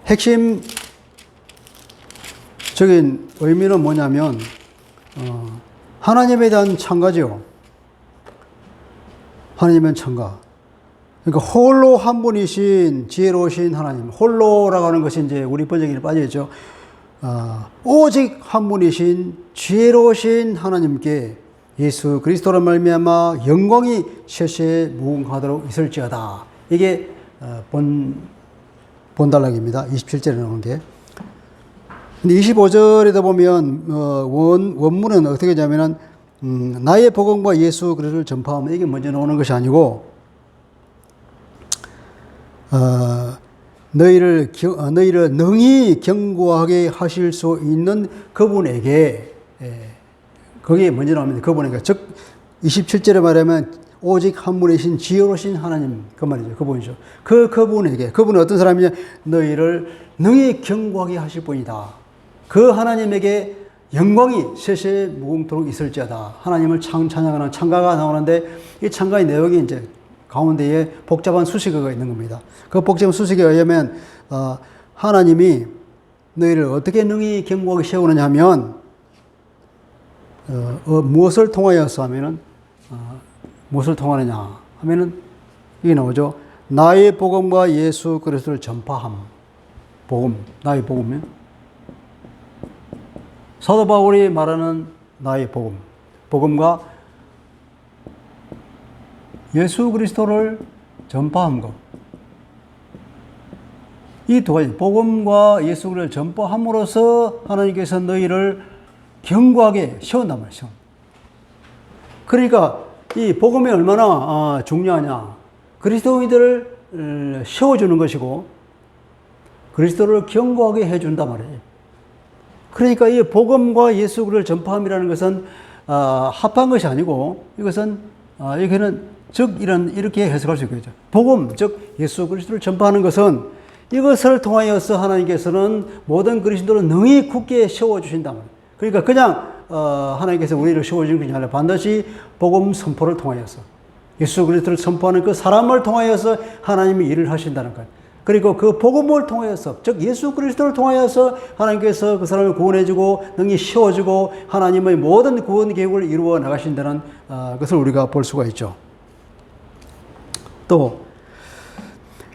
핵심적인 의미는 뭐냐면 하나님에 대한 찬가죠. 하나님은 찬가. 그러니까 홀로 한 분이신 지혜로우신 하나님. 홀로라고 하는 것이 이제 우리 번역에 빠져있죠. 오직 한 분이신 지혜로우신 하나님께 예수 그리스도로 말미암아 영광이 세세 무궁하도록 있을지어다. 이게 본단락입니다. 27절에 나오는 게. 근데 25절에다 보면 원문은 어떻게 되냐면은 나의 복음과 예수 그리스도를 전파하면 이게 먼저 나오는 것이 아니고 너희를 능히 견고하게 하실 수 있는 그분에게 거기에 먼저 나옵니다. 그분에게 즉 27절에 말하면 오직 한 분이신 지혜로우신 하나님 그 말이죠. 그분이죠. 그분에게 그분은 어떤 사람이냐 너희를 능히 견고하게 하실 분이다. 그 하나님에게 영광이 세세 무궁토록 있을지어다. 하나님을 찬양하는 찬가가 나오는데 이 찬가의 내용이 이제 가운데에 복잡한 수식어가 있는 겁니다. 그 복잡한 수식에 의하면 하나님이 너희를 어떻게 능히 견고하게 세우느냐 하면 무엇을 통하여서 하면은 무엇을 통하느냐 하면은 이게 나오죠. 나의 복음과 예수 그리스도를 전파함. 복음, 나의 복음이요. 사도 바울이 말하는 나의 복음, 복음과 예수 그리스도를 전파한 것. 이 두 가지, 복음과 예수 그리스도를 전파함으로써 하나님께서 너희를 견고하게 세운단 말이죠. 그러니까 이 복음이 얼마나 중요하냐. 그리스도인들을 세워주는 것이고 그리스도를 견고하게 해준단 말이에요. 그러니까 이 복음과 예수 그리스도를 전파함이라는 것은 합한 것이 아니고 이것은 여기는 즉 이렇게 해석할 수 있겠죠. 복음 즉 예수 그리스도를 전파하는 것은 이것을 통하여서 하나님께서는 모든 그리스도를 능히 굳게 세워주신다 말이에요. 그러니까 그냥 하나님께서 우리를 세워주는 것이 아니라 반드시 복음 선포를 통하여서 예수 그리스도를 선포하는 그 사람을 통하여서 하나님이 일을 하신다는 거예요. 그리고 그 복음을 통하여서 즉 예수 그리스도를 통하여서 하나님께서 그 사람을 구원해주고 능히 세워주고 하나님의 모든 구원 계획을 이루어 나가신다는 것을 우리가 볼 수가 있죠. 또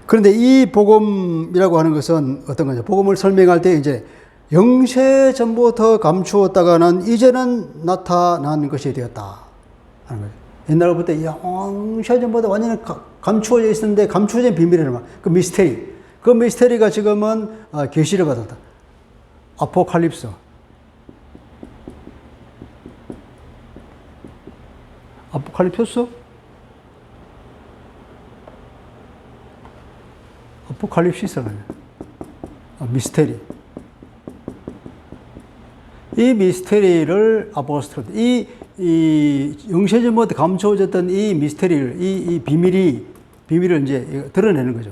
그런데 이 복음이라고 하는 것은 어떤 거냐? 복음을 설명할 때 이제 영세 전부터 감추었다가는 이제는 나타난 것이 되었다 하는 거예요. 옛날부터 영세 전부터 완전히 감추어져 있었는데 감추어진 비밀이란 말. 그 미스테리. 그 미스테리가 지금은 계시를 받았다. 아포칼립스. 아포칼립토스? 아포칼립시스가 아니야. 미스테리. 이 미스테리를 아포스트로 이 영세전부터 감춰졌던 이 미스테리를 이 비밀을 이제 드러내는 거죠.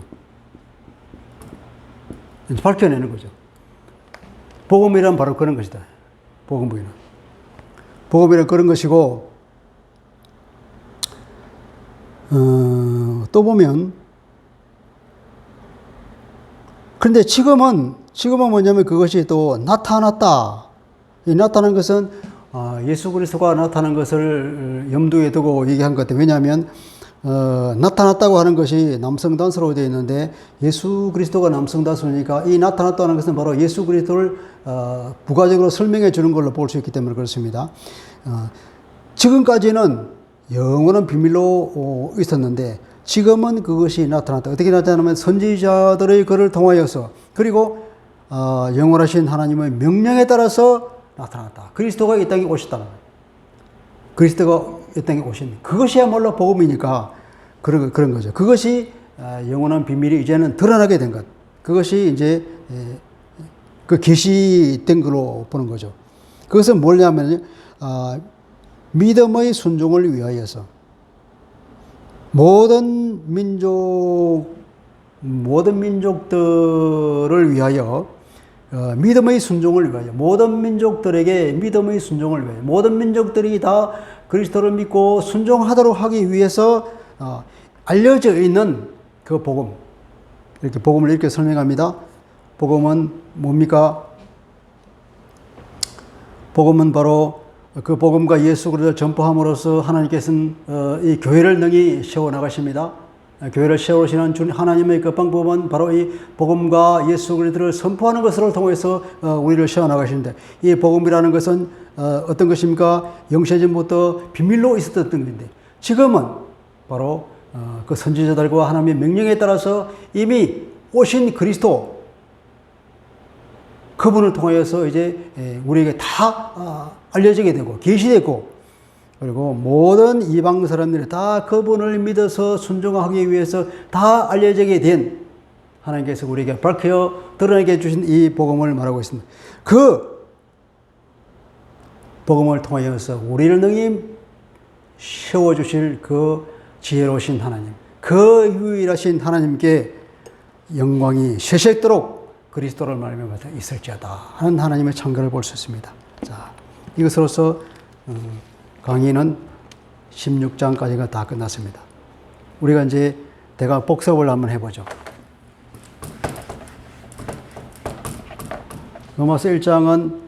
이제 밝혀내는 거죠. 복음이란 바로 그런 것이다. 복음이란 그런 것이고 또 보면 그런데 지금은 뭐냐면 그것이 또 나타났다. 이 나타난 것은 예수 그리스도가 나타난 것을 염두에 두고 얘기한 것 같아요. 왜냐하면 나타났다고 하는 것이 남성단수로 되어 있는데 예수 그리스도가 남성단수니까 이 나타났다고 하는 것은 바로 예수 그리스도를 부가적으로 설명해 주는 걸로 볼 수 있기 때문에 그렇습니다. 지금까지는 영원한 비밀로 있었는데 지금은 그것이 나타났다. 어떻게 나타나면 선지자들의 글을 통하여서 그리고 영원하신 하나님의 명령에 따라서 나타났다. 그리스도가 이 땅에 오셨다는 거예요. 그리스도가 이 땅에 오신 그것이야말로 복음이니까 그런 거죠. 그것이 영원한 비밀이 이제는 드러나게 된 것. 그것이 이제 그 계시된 걸로 보는 거죠. 그것은 뭐냐면 믿음의 순종을 위하여서 모든 민족들을 위하여 믿음의 순종을 위하여 모든 민족들에게 믿음의 순종을 위하여 모든 민족들이 다 그리스도를 믿고 순종하도록 하기 위해서 알려져 있는 그 복음, 이렇게 복음을 이렇게 설명합니다. 복음은 뭡니까? 복음은 바로 그 복음과 예수 그리스도를 전파함으로써 하나님께서는 이 교회를 능히 세워나가십니다. 교회를 세우시는 하나님의 그 방법은 바로 이 복음과 예수 그리스도를 선포하는 것을 통해서 우리를 세워나가시는데 이 복음이라는 것은 어떤 것입니까? 영세전부터 비밀로 있었던 것인데 지금은 바로 그 선지자들과 하나님의 명령에 따라서 이미 오신 그리스도 그분을 통하여서 이제 우리에게 다 알려지게 되고 계시되고 그리고 모든 이방 사람들이 다 그분을 믿어서 순종하기 위해서 다 알려지게 된 하나님께서 우리에게 밝혀 드러내게 해주신 이 복음을 말하고 있습니다. 그 복음을 통하여서 우리를 능히 세워주실 그 지혜로우신 하나님, 그 유일하신 하나님께 영광이 세세토록 그리스도를 말하며 있을지어다 하는 하나님의 창조를 볼 수 있습니다. 자, 이것으로서 강의는 16장까지가 다 끝났습니다. 우리가 이제 대강 복습을 한번 해보죠. 로마서 1장은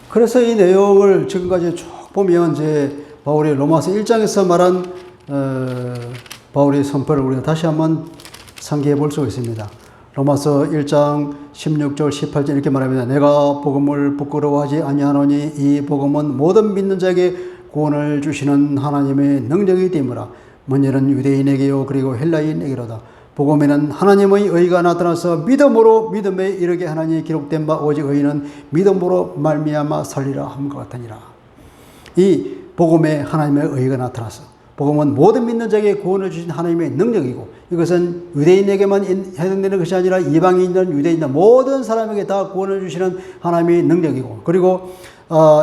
그래서 이 내용을 지금까지 쭉 보면 이제 바울이 로마서 1장에서 말한 바울의 선포를 우리가 다시 한번 상기해 볼 수 있습니다. 로마서 1장 16절 18절 이렇게 말합니다. 내가 복음을 부끄러워하지 아니하노니 이 복음은 모든 믿는 자에게 구원을 주시는 하나님의 능력이 되므라. 먼저는 유대인에게요 그리고 헬라인에게로다. 복음에는 하나님의 의가 나타나서 믿음으로 믿음에 이르게 하나님이 기록된 바 오직 의인은 믿음으로 말미암아 살리라 함과 같으니라. 이 복음에 하나님의 의가 나타나서 복음은 모든 믿는 자에게 구원을 주신 하나님의 능력이고 이것은 유대인에게만 해당되는 것이 아니라 이방인이든 유대인이든 모든 사람에게 다 구원을 주시는 하나님의 능력이고 그리고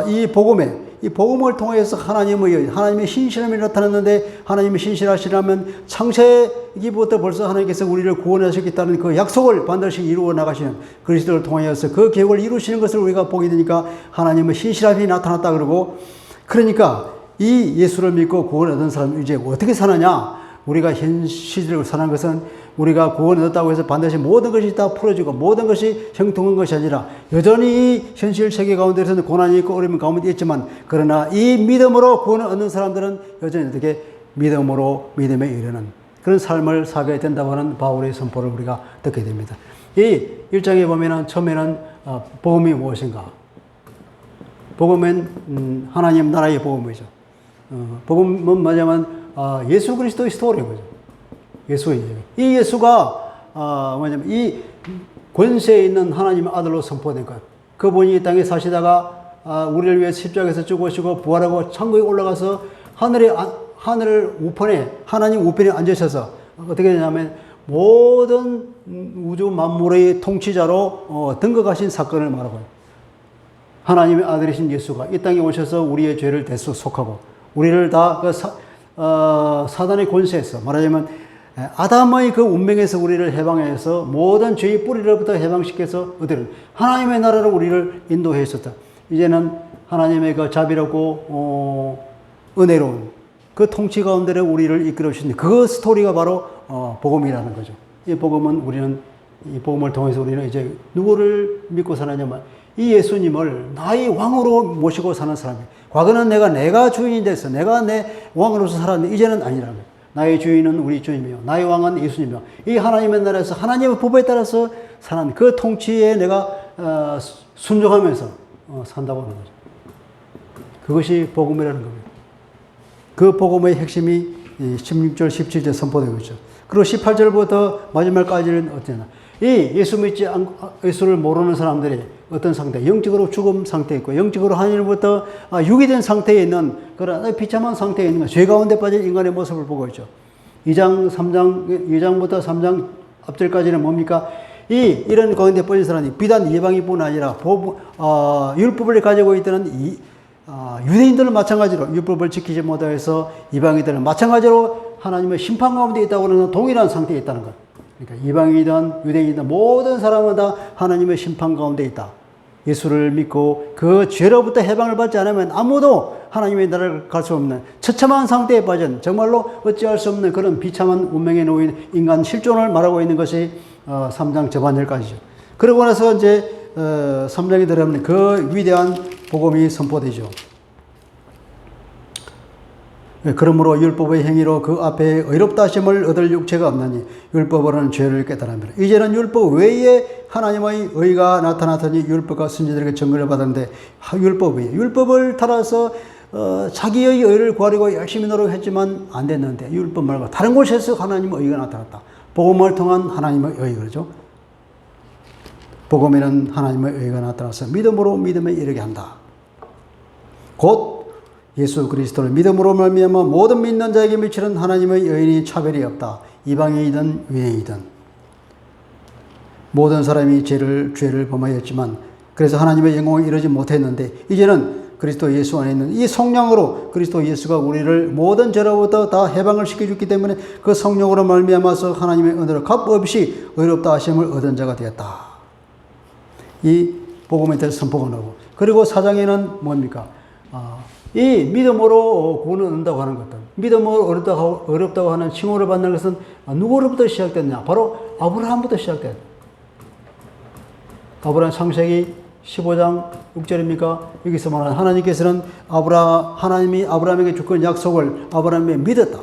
이 복음을 통해서 하나님의 신실함이 나타났는데 하나님의 신실하시라면 창세기부터 벌써 하나님께서 우리를 구원하셨겠다는 그 약속을 반드시 이루어 나가시는 그리스도를 통하여서 그 계획을 이루시는 것을 우리가 보게 되니까 하나님의 신실함이 나타났다 그러고 그러니까 이 예수를 믿고 구원을 얻은 사람이 이제 어떻게 사느냐? 우리가 현 시대로 사는 것은 우리가 구원을 얻었다고 해서 반드시 모든 것이 다 풀어지고 모든 것이 형통한 것이 아니라 여전히 이 현실 세계 가운데서는 고난이 있고 어려움 가운데 있지만 그러나 이 믿음으로 구원을 얻는 사람들은 여전히 어떻게 믿음으로 믿음에 이르는 그런 삶을 살게 된다고 하는 바울의 선포를 우리가 듣게 됩니다. 이 1장에 보면은 처음에는 복음이 무엇인가? 복음은 하나님 나라의 복음이죠. 복음은 뭐냐면 예수 그리스도의 스토리거죠. 예수의 이 예수가 뭐냐면 이 권세에 있는 하나님의 아들로 선포된 것. 그분이 이 땅에 사시다가 우리를 위해 십자가에서 죽으시고 부활하고 천국에 올라가서 하늘 우편에 하나님 우편에 앉으셔서 어떻게 되냐면 모든 우주 만물의 통치자로 등극하신 사건을 말하고 하나님의 아들이신 예수가 이 땅에 오셔서 우리의 죄를 대속하고 우리를 다 사단의 권세에서 말하자면 아담의 그 운명에서 우리를 해방해서 모든 죄의 뿌리로부터 해방시켜서 어디를 하나님의 나라로 우리를 인도해 있었다. 이제는 하나님의 그 자비롭고 은혜로운 그 통치 가운데로 우리를 이끌어 주신 그 스토리가 바로 복음이라는 거죠. 이 복음은 이 복음을 통해서 우리는 이제 누구를 믿고 사느냐면 이 예수님을 나의 왕으로 모시고 사는 사람이에요. 과거는 내가 주인이 돼서 내가 내 왕으로서 살았는데 이제는 아니라는 거예요. 나의 주인은 우리 주님이요. 나의 왕은 예수님이요. 이 하나님의 나라에서 하나님의 법에 따라서 사는 그 통치에 내가 순종하면서 산다고 하는 거죠. 그것이 복음이라는 겁니다. 그 복음의 핵심이 16절, 17절 선포되고 있죠. 그리고 18절부터 마지막까지는 어떠냐. 이 예수를 모르는 사람들이 어떤 상태, 영적으로 죽음 상태에 있고, 영적으로 하늘로부터 유기된 상태에 있는 그런 비참한 상태에 있는 것, 죄 가운데 빠진 인간의 모습을 보고 있죠. 2장부터 3장 앞절까지는 뭡니까? 이런 가운데 빠진 사람이 비단 이방인뿐 아니라 율법을 가지고 있던 유대인들은 마찬가지로 율법을 지키지 못해서 이방인들은 마찬가지로 하나님의 심판 가운데 있다고 하는 동일한 상태에 있다는 것. 그러니까 이방인이든 유대인이든 모든 사람은 다 하나님의 심판 가운데 있다. 예수를 믿고 그 죄로부터 해방을 받지 않으면 아무도 하나님의 나라를 갈 수 없는 처참한 상태에 빠진 정말로 어찌할 수 없는 그런 비참한 운명에 놓인 인간 실존을 말하고 있는 것이 3장 저반절까지죠. 그러고 나서 이제 3장에 들어가면 그 위대한 복음이 선포되죠. 그러므로 율법의 행위로 그 앞에 의롭다 하심을 얻을 육체가 없나니 율법으로는 죄를 깨달음이라. 이제는 율법 외에 하나님의 의가 나타났더니 율법과 선지자들에게 증거를 받았는데 율법을 따라서 자기의 의를 구하려고 열심히 노력했지만 안 됐는데 율법 말고 다른 곳에서 하나님의 의가 나타났다. 복음을 통한 하나님의 의, 그러죠. 복음에는 하나님의 의가 나타나서 믿음으로 믿음에 이르게 한다. 곧 예수 그리스도를 믿음으로 말미암아 모든 믿는 자에게 미치는 하나님의 의인이 차별이 없다. 이방인이든 유대인이든 모든 사람이 죄를 범하였지만 그래서 하나님의 영광을 이루지 못했는데 이제는 그리스도 예수 안에 있는 이 성령으로 그리스도 예수가 우리를 모든 죄로부터 다 해방을 시켜줬기 때문에 그 성령으로 말미암아서 하나님의 은혜로 값없이 의롭다 하심을 얻은 자가 되었다. 이 복음에 대해서 선포가 나오고 그리고 4장에는 뭡니까? 이 믿음으로 구원을 얻는다고 하는 것들, 믿음으로 어렵다고 하는 칭호를 받는 것은 누구로부터 시작됐냐? 바로 아브라함부터 시작됐다. 아브라함 창세기 15장 6절입니까? 여기서 말하는 하나님께서는 하나님이 아브라함에게 주권 약속을 아브라함이 믿었다.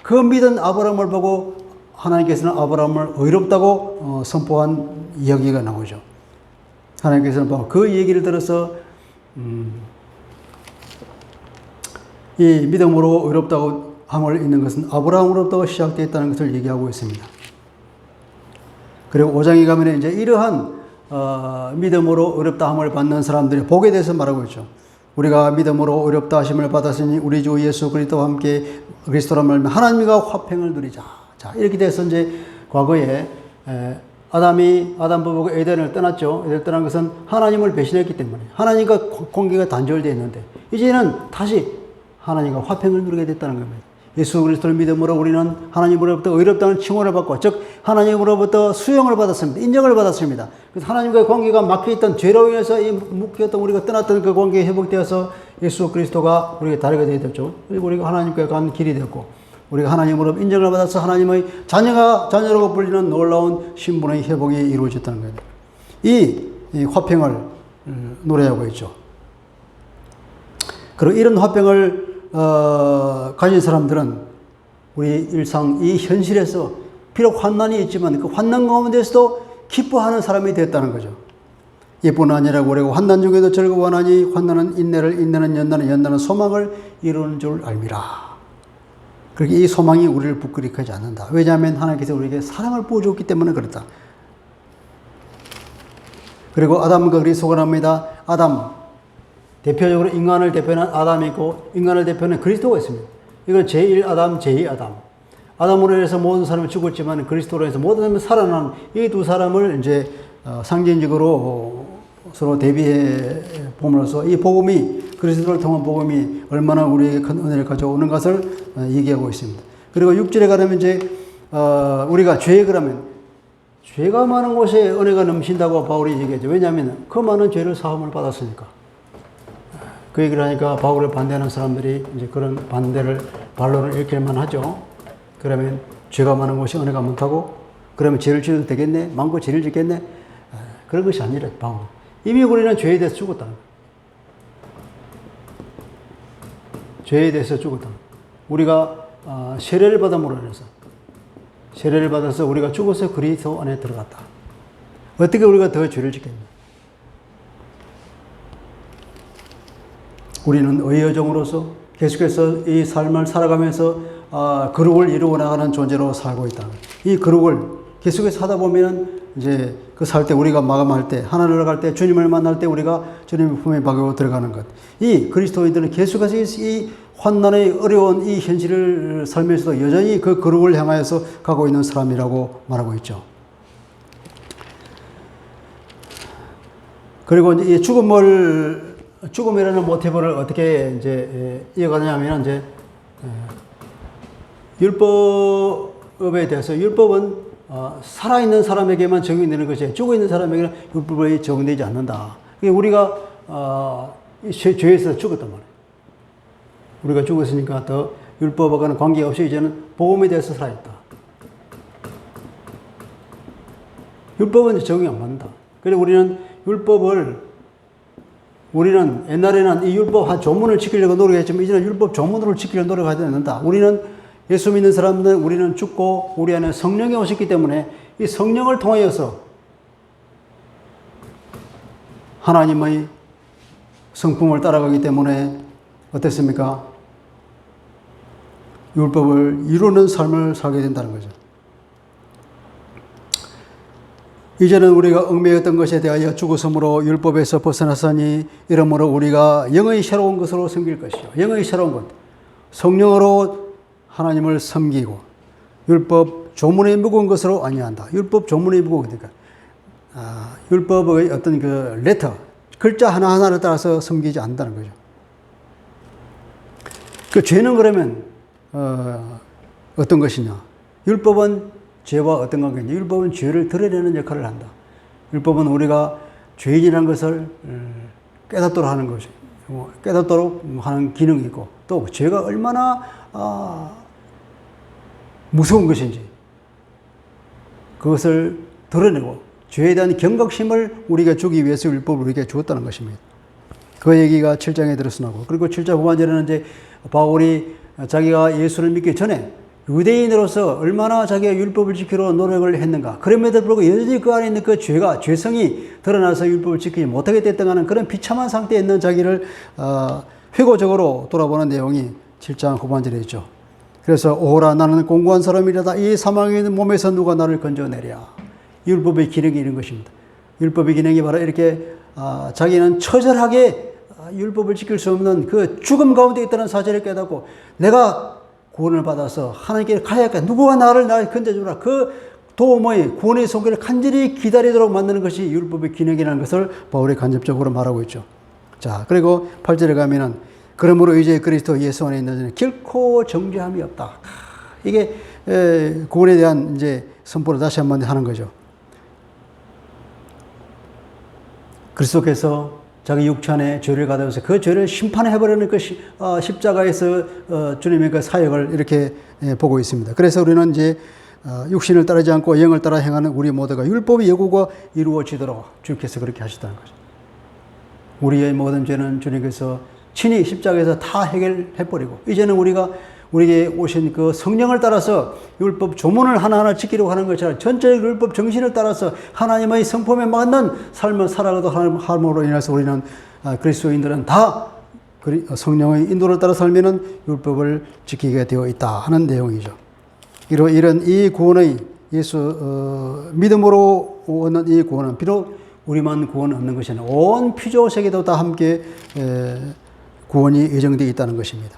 그 믿은 아브라함을 보고 하나님께서는 아브라함을 의롭다고 선포한 이야기가 나오죠. 하나님께서는 바로 그 얘기를 들어서 이 믿음으로 의롭다고 함을 있는 것은 아브라함으로부터 시작되었다는 것을 얘기하고 있습니다. 그리고 5장에 가면 이제 이러한 믿음으로 의롭다 함을 받는 사람들의 복에 대해서 말하고 있죠. 우리가 믿음으로 의롭다 하심을 받았으니 우리 주 예수 그리스도와 함께 그리스도라 말하면 하나님과 화평을 누리자. 자, 이렇게 돼서 이제 과거에 아담 부부가 에덴을 떠났죠. 에덴을 떠난 것은 하나님을 배신했기 때문에 하나님과 관계가 단절되어 있는데 이제는 다시 하나님과 화평을 누리게 됐다는 겁니다. 예수 그리스도를 믿음으로 우리는 하나님으로부터 의롭다는 칭호를 받고 즉 하나님으로부터 수용을 받았습니다. 인정을 받았습니다. 그래서 하나님과의 관계가 막혀있던 죄로 인해서 묶였던 우리가 떠났던 그 관계가 회복되어서 예수 그리스도가 우리에게 다르게 되었죠. 그리고 우리가 하나님께 가는 길이 되었고 우리가 하나님으로 인정을 받아서 하나님의 자녀라고 불리는 놀라운 신분의 회복이 이루어졌다는 거예요. 이 화평을 노래하고 있죠. 그리고 이런 화평을 가진 사람들은 우리 일상 이 현실에서 비록 환난이 있지만 그 환난 가운데서도 기뻐하는 사람이 됐다는 거죠. 이뿐 아니라고 그러고 환난 중에도 즐거워하니 환난은 인내를 인내는 연단은 소망을 이루는 줄 알미라. 그렇게 이 소망이 우리를 부끄럽게 하지 않는다. 왜냐하면 하나님께서 우리에게 사랑을 부어주었기 때문에 그렇다. 그리고 아담과 그리스도가 합니다. 아담 대표적으로 인간을 대표하는 아담이 있고 인간을 대표하는 그리스도가 있습니다. 이건 제1아담, 제2아담. 아담으로 인해서 모든 사람이 죽었지만 그리스도로 인해서 모든 사람이 살아나는 이 두 사람을 이제 상징적으로 서로 대비해 봄으로써 이 복음이 그리스도를 통한 복음이 얼마나 우리에게 큰 은혜를 가져오는 것을 얘기하고 있습니다. 그리고 6절에 가면 이제 우리가 죄가 많은 곳에 은혜가 넘친다고 바울이 얘기하죠. 왜냐하면 그 많은 죄를 사함을 받았으니까. 그 얘기를 하니까 바울을 반대하는 사람들이 이제 그런 반론을 일으킬만 하죠. 그러면 죄가 많은 곳이 은혜가 많다고? 그러면 죄를 지어도 되겠네? 많고 죄를 짓겠네? 그런 것이 아니라 바울. 이미 우리는 죄에 대해서 죽었다. 죄에 대해서 죽었다. 우리가 세례를 받음으로 인해서 세례를 받아서 우리가 죽어서 그리스도 안에 들어갔다. 어떻게 우리가 더 죄를 짓겠냐? 우리는 의의 종으로서 계속해서 이 삶을 살아가면서 거룩을 이루어 나가는 존재로 살고 있다. 이 거룩을 계속해서 하다 보면 이제 그 살 때 우리가 마감할 때 하나님을 갈 때 주님을 만날 때 우리가 주님의 품에 박여 들어가는 것. 이 그리스도인들은 계속해서 이 환난의 어려운 이 현실을 살면서도 여전히 그 거룩을 향하여서 가고 있는 사람이라고 말하고 있죠. 그리고 이제 이 죽음이라는 모티브를 어떻게 이제 이어가냐면 이제 율법에 대해서 율법은 살아있는 사람에게만 적용되는 것이 죽어있는 사람에게는 율법이 적용되지 않는다. 우리가 죄에서 죽었단 말이에요. 우리가 죽었으니까 더 율법하고는 관계없이 이제는 복음에 대해서 살아있다. 율법은 적용이 안 받는다. 그래서 우리는 옛날에는 이 율법 조문을 지키려고 노력했지만 이제는 율법 조문으로 지키려고 노력하지 않는다. 우리는 예수 믿는 사람들은 우리는 죽고 우리 안에 성령이 오셨기 때문에 이 성령을 통하여서 하나님의 성품을 따라가기 때문에 어땠습니까? 율법을 이루는 삶을 살게 된다는 거죠. 이제는 우리가 얽매였던 것에 대하여 죽었으므로 율법에서 벗어났으니 이러므로 우리가 영의 새로운 것으로 섬길 것이요. 영의 새로운 것. 성령으로 하나님을 섬기고 율법 조문에 묵은 것으로 아니한다. 율법 조문에 묵은 거니까 율법의 어떤 그 레터 글자 하나하나를 따라서 섬기지 않는다는 거죠. 그 죄는 그러면 어떤 것이냐? 율법은 죄와 어떤 관계냐? 율법은 죄를 드러내는 역할을 한다. 율법은 우리가 죄인이라는 것을 깨닫도록 하는 것이 깨닫도록 하는 기능이 있고 또 죄가 얼마나 무서운 것인지 그것을 드러내고 죄에 대한 경각심을 우리가 주기 위해서 율법을 우리에게 주었다는 것입니다. 그 얘기가 7장에 들어서나고 그리고 7장 후반절에는 이제 바울이 자기가 예수를 믿기 전에 유대인으로서 얼마나 자기가 율법을 지키려 노력을 했는가. 그럼에도 불구하고 여전히 그 안에 있는 그 죄성이 드러나서 율법을 지키지 못하게 됐던 하는 그런 비참한 상태에 있는 자기를 회고적으로 돌아보는 내용이 7장 후반절에 있죠. 그래서 오라 나는 공고한 사람이라다. 이 사망에 있는 몸에서 누가 나를 건져내랴. 율법의 기능이 이런 것입니다. 율법의 기능이 바로 이렇게 자기는 처절하게 율법을 지킬 수 없는 그 죽음 가운데 있다는 사실을 깨닫고 내가 구원을 받아서 하나님께 가야 할까? 누구가 나를 건져주라. 그 도움의 구원의 손길을 간절히 기다리도록 만드는 것이 율법의 기능이라는 것을 바울이 간접적으로 말하고 있죠. 자, 그리고 8절에 가면은 그러므로 이제 그리스도 예수 안에 있는 자는 결코 정죄함이 없다. 이게 구원에 대한 이제 선포를 다시 한번 하는 거죠. 그리스도께서 자기 육체의 죄를 가져서 그 죄를 심판해버리는 그 십자가에서 주님의 그 사역을 이렇게 보고 있습니다. 그래서 우리는 이제 육신을 따르지 않고 영을 따라 행하는 우리 모두가 율법의 요구가 이루어지도록 주께서 그렇게 하셨다는 거죠. 우리의 모든 죄는 주님께서 친히 십자가에서 다 해결해버리고 이제는 우리에게 오신 그 성령을 따라서 율법 조문을 하나하나 지키려고 하는 것처럼 전체의 율법 정신을 따라서 하나님의 성품에 맞는 삶을 살아가도록 함으로 인해서 우리는 그리스도인들은 다 성령의 인도를 따라 살면은 율법을 지키게 되어 있다 하는 내용이죠. 이런 이 구원의 믿음으로 얻는 이 구원은 비록 우리만 구원 얻는 것이 아니라 온 피조 세계도 다 함께 구원이 예정되어 있다는 것입니다.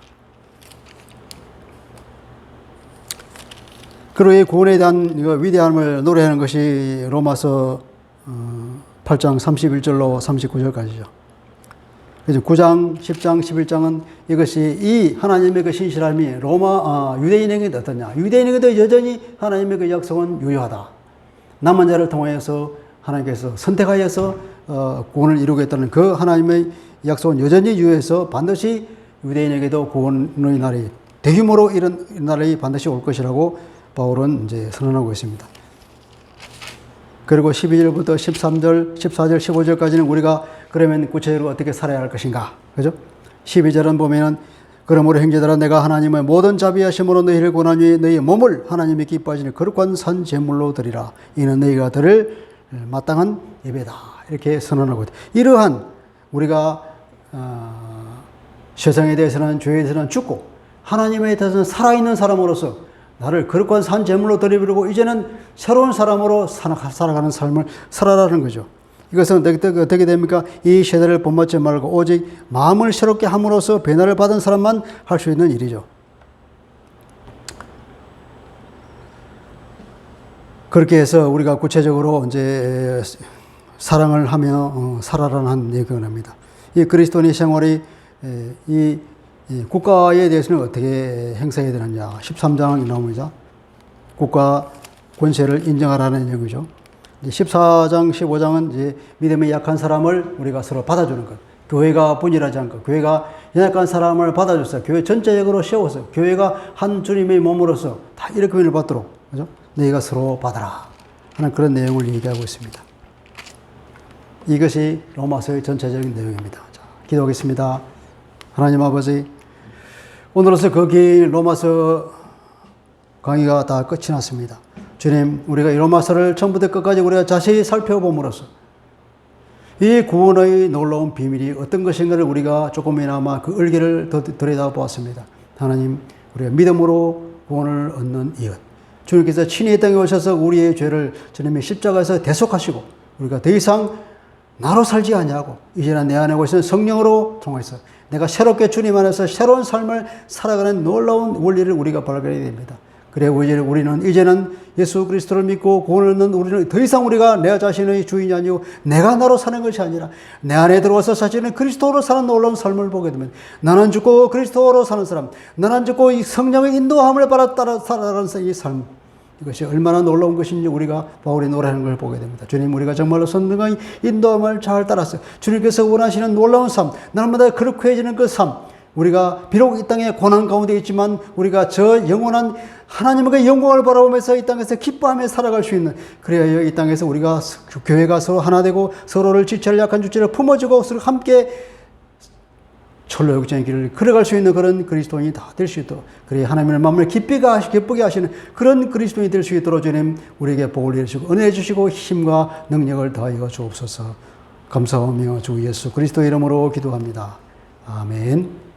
그리고 이 구원에 대한 위대함을 노래하는 것이 로마서 8장 31절로 39절까지죠. 그래서 9장, 10장, 11장은 이것이 이 하나님의 그 신실함이 유대인에게 어떠냐. 유대인에게도 여전히 하나님의 그 약속은 유효하다. 남은 자를 통하여서 하나님께서 선택하여서 구원을 이루겠다는 그 하나님의 약속은 여전히 유효해서 반드시 유대인에게도 구원의 날이 대규모로 이런 날이 반드시 올 것이라고 바울은 이제 선언하고 있습니다. 그리고 12절부터 13절, 14절, 15절까지는 우리가 그러면 구체적으로 어떻게 살아야 할 것인가. 그죠? 12절은 보면은 그러므로 형제들아 내가 하나님의 모든 자비하심으로 너희를 권하니 너희 몸을 하나님이 기뻐하시는 거룩한 산 제물로 드리라. 이는 너희가 드릴 마땅한 예배다. 이렇게 선언하고 이러한 우리가 세상에 대해서는 죄에 대해서는 죽고 하나님에 대해서는 살아있는 사람으로서 나를 거룩한 산 제물로 드리려고 이제는 새로운 사람으로 살아가는 삶을 살아라는 거죠. 이것은 어떻게 됩니까? 이 세대를 본받지 말고 오직 마음을 새롭게 함으로써 변화를 받은 사람만 할 수 있는 일이죠. 그렇게 해서 우리가 구체적으로 이제 사랑을 하며 살아라는 얘기입니다. 이 그리스도인의 생활이 이 국가에 대해서는 어떻게 행사해야 되느냐. 13장이 나옵니다. 국가 권세를 인정하라는 얘기죠. 14장, 15장은 이제 믿음이 약한 사람을 우리가 서로 받아주는 것. 교회가 분열하지 않고, 교회가 연약한 사람을 받아줘서, 교회 전체적으로 세워서, 교회가 한 주님의 몸으로서 다 이렇게 은혜를 받도록, 그죠? 너희가 서로 받아라. 하는 그런 내용을 얘기하고 있습니다. 이것이 로마서의 전체적인 내용입니다. 자, 기도하겠습니다. 하나님 아버지, 오늘로서 그 긴 로마서 강의가 다 끝이 났습니다. 주님, 우리가 이 로마서를 처음부터 끝까지 우리가 자세히 살펴봄으로써 이 구원의 놀라운 비밀이 어떤 것인가를 우리가 조금이나마 그 얼개를 더 들여다보았습니다. 하나님, 우리가 믿음으로 구원을 얻는 이것. 주님께서 친히 이 땅에 오셔서 우리의 죄를 주님의 십자가에서 대속하시고 우리가 더 이상 나로 살지 아니하고 이제는 내 안에 오시는 성령으로 통해서 내가 새롭게 주님 안에서 새로운 삶을 살아가는 놀라운 원리를 우리가 발견해야 됩니다. 그래 우리는 이제는 예수 그리스도를 믿고 구원을 얻는 우리는 더 이상 우리가 내 자신의 주인이 아니고 내가 나로 사는 것이 아니라 내 안에 들어와서 사실은 그리스도로 사는 놀라운 삶을 보게 되면 나는 죽고 그리스도로 사는 사람, 나는 죽고 이 성령의 인도함을 따라 살아가는 이 삶, 이것이 얼마나 놀라운 것인지 우리가 바울이 노래하는 걸 보게 됩니다. 주님, 우리가 정말로 성령의 인도함을 잘 따라서 주님께서 원하시는 놀라운 삶, 날마다 거룩해지는 그 삶, 우리가 비록 이 땅에 고난 가운데 있지만 우리가 저 영원한 하나님의 영광을 바라보면서 이 땅에서 기뻐하며 살아갈 수 있는, 그래야 이 땅에서 우리가 교회가 서로 하나 되고 서로를 지체를 약한 주체를 품어주고 서로 함께 철로 역전의 길을 걸어갈 수 있는 그런 그리스도인이 다 될 수 있도록, 그래 하나님의 마음을 기쁘게 하시는 그런 그리스도인이 될 수 있도록 주님 우리에게 복을 내주시고 은혜 주시고 힘과 능력을 더하여 주옵소서. 감사하며 주 예수 그리스도 이름으로 기도합니다. 아멘.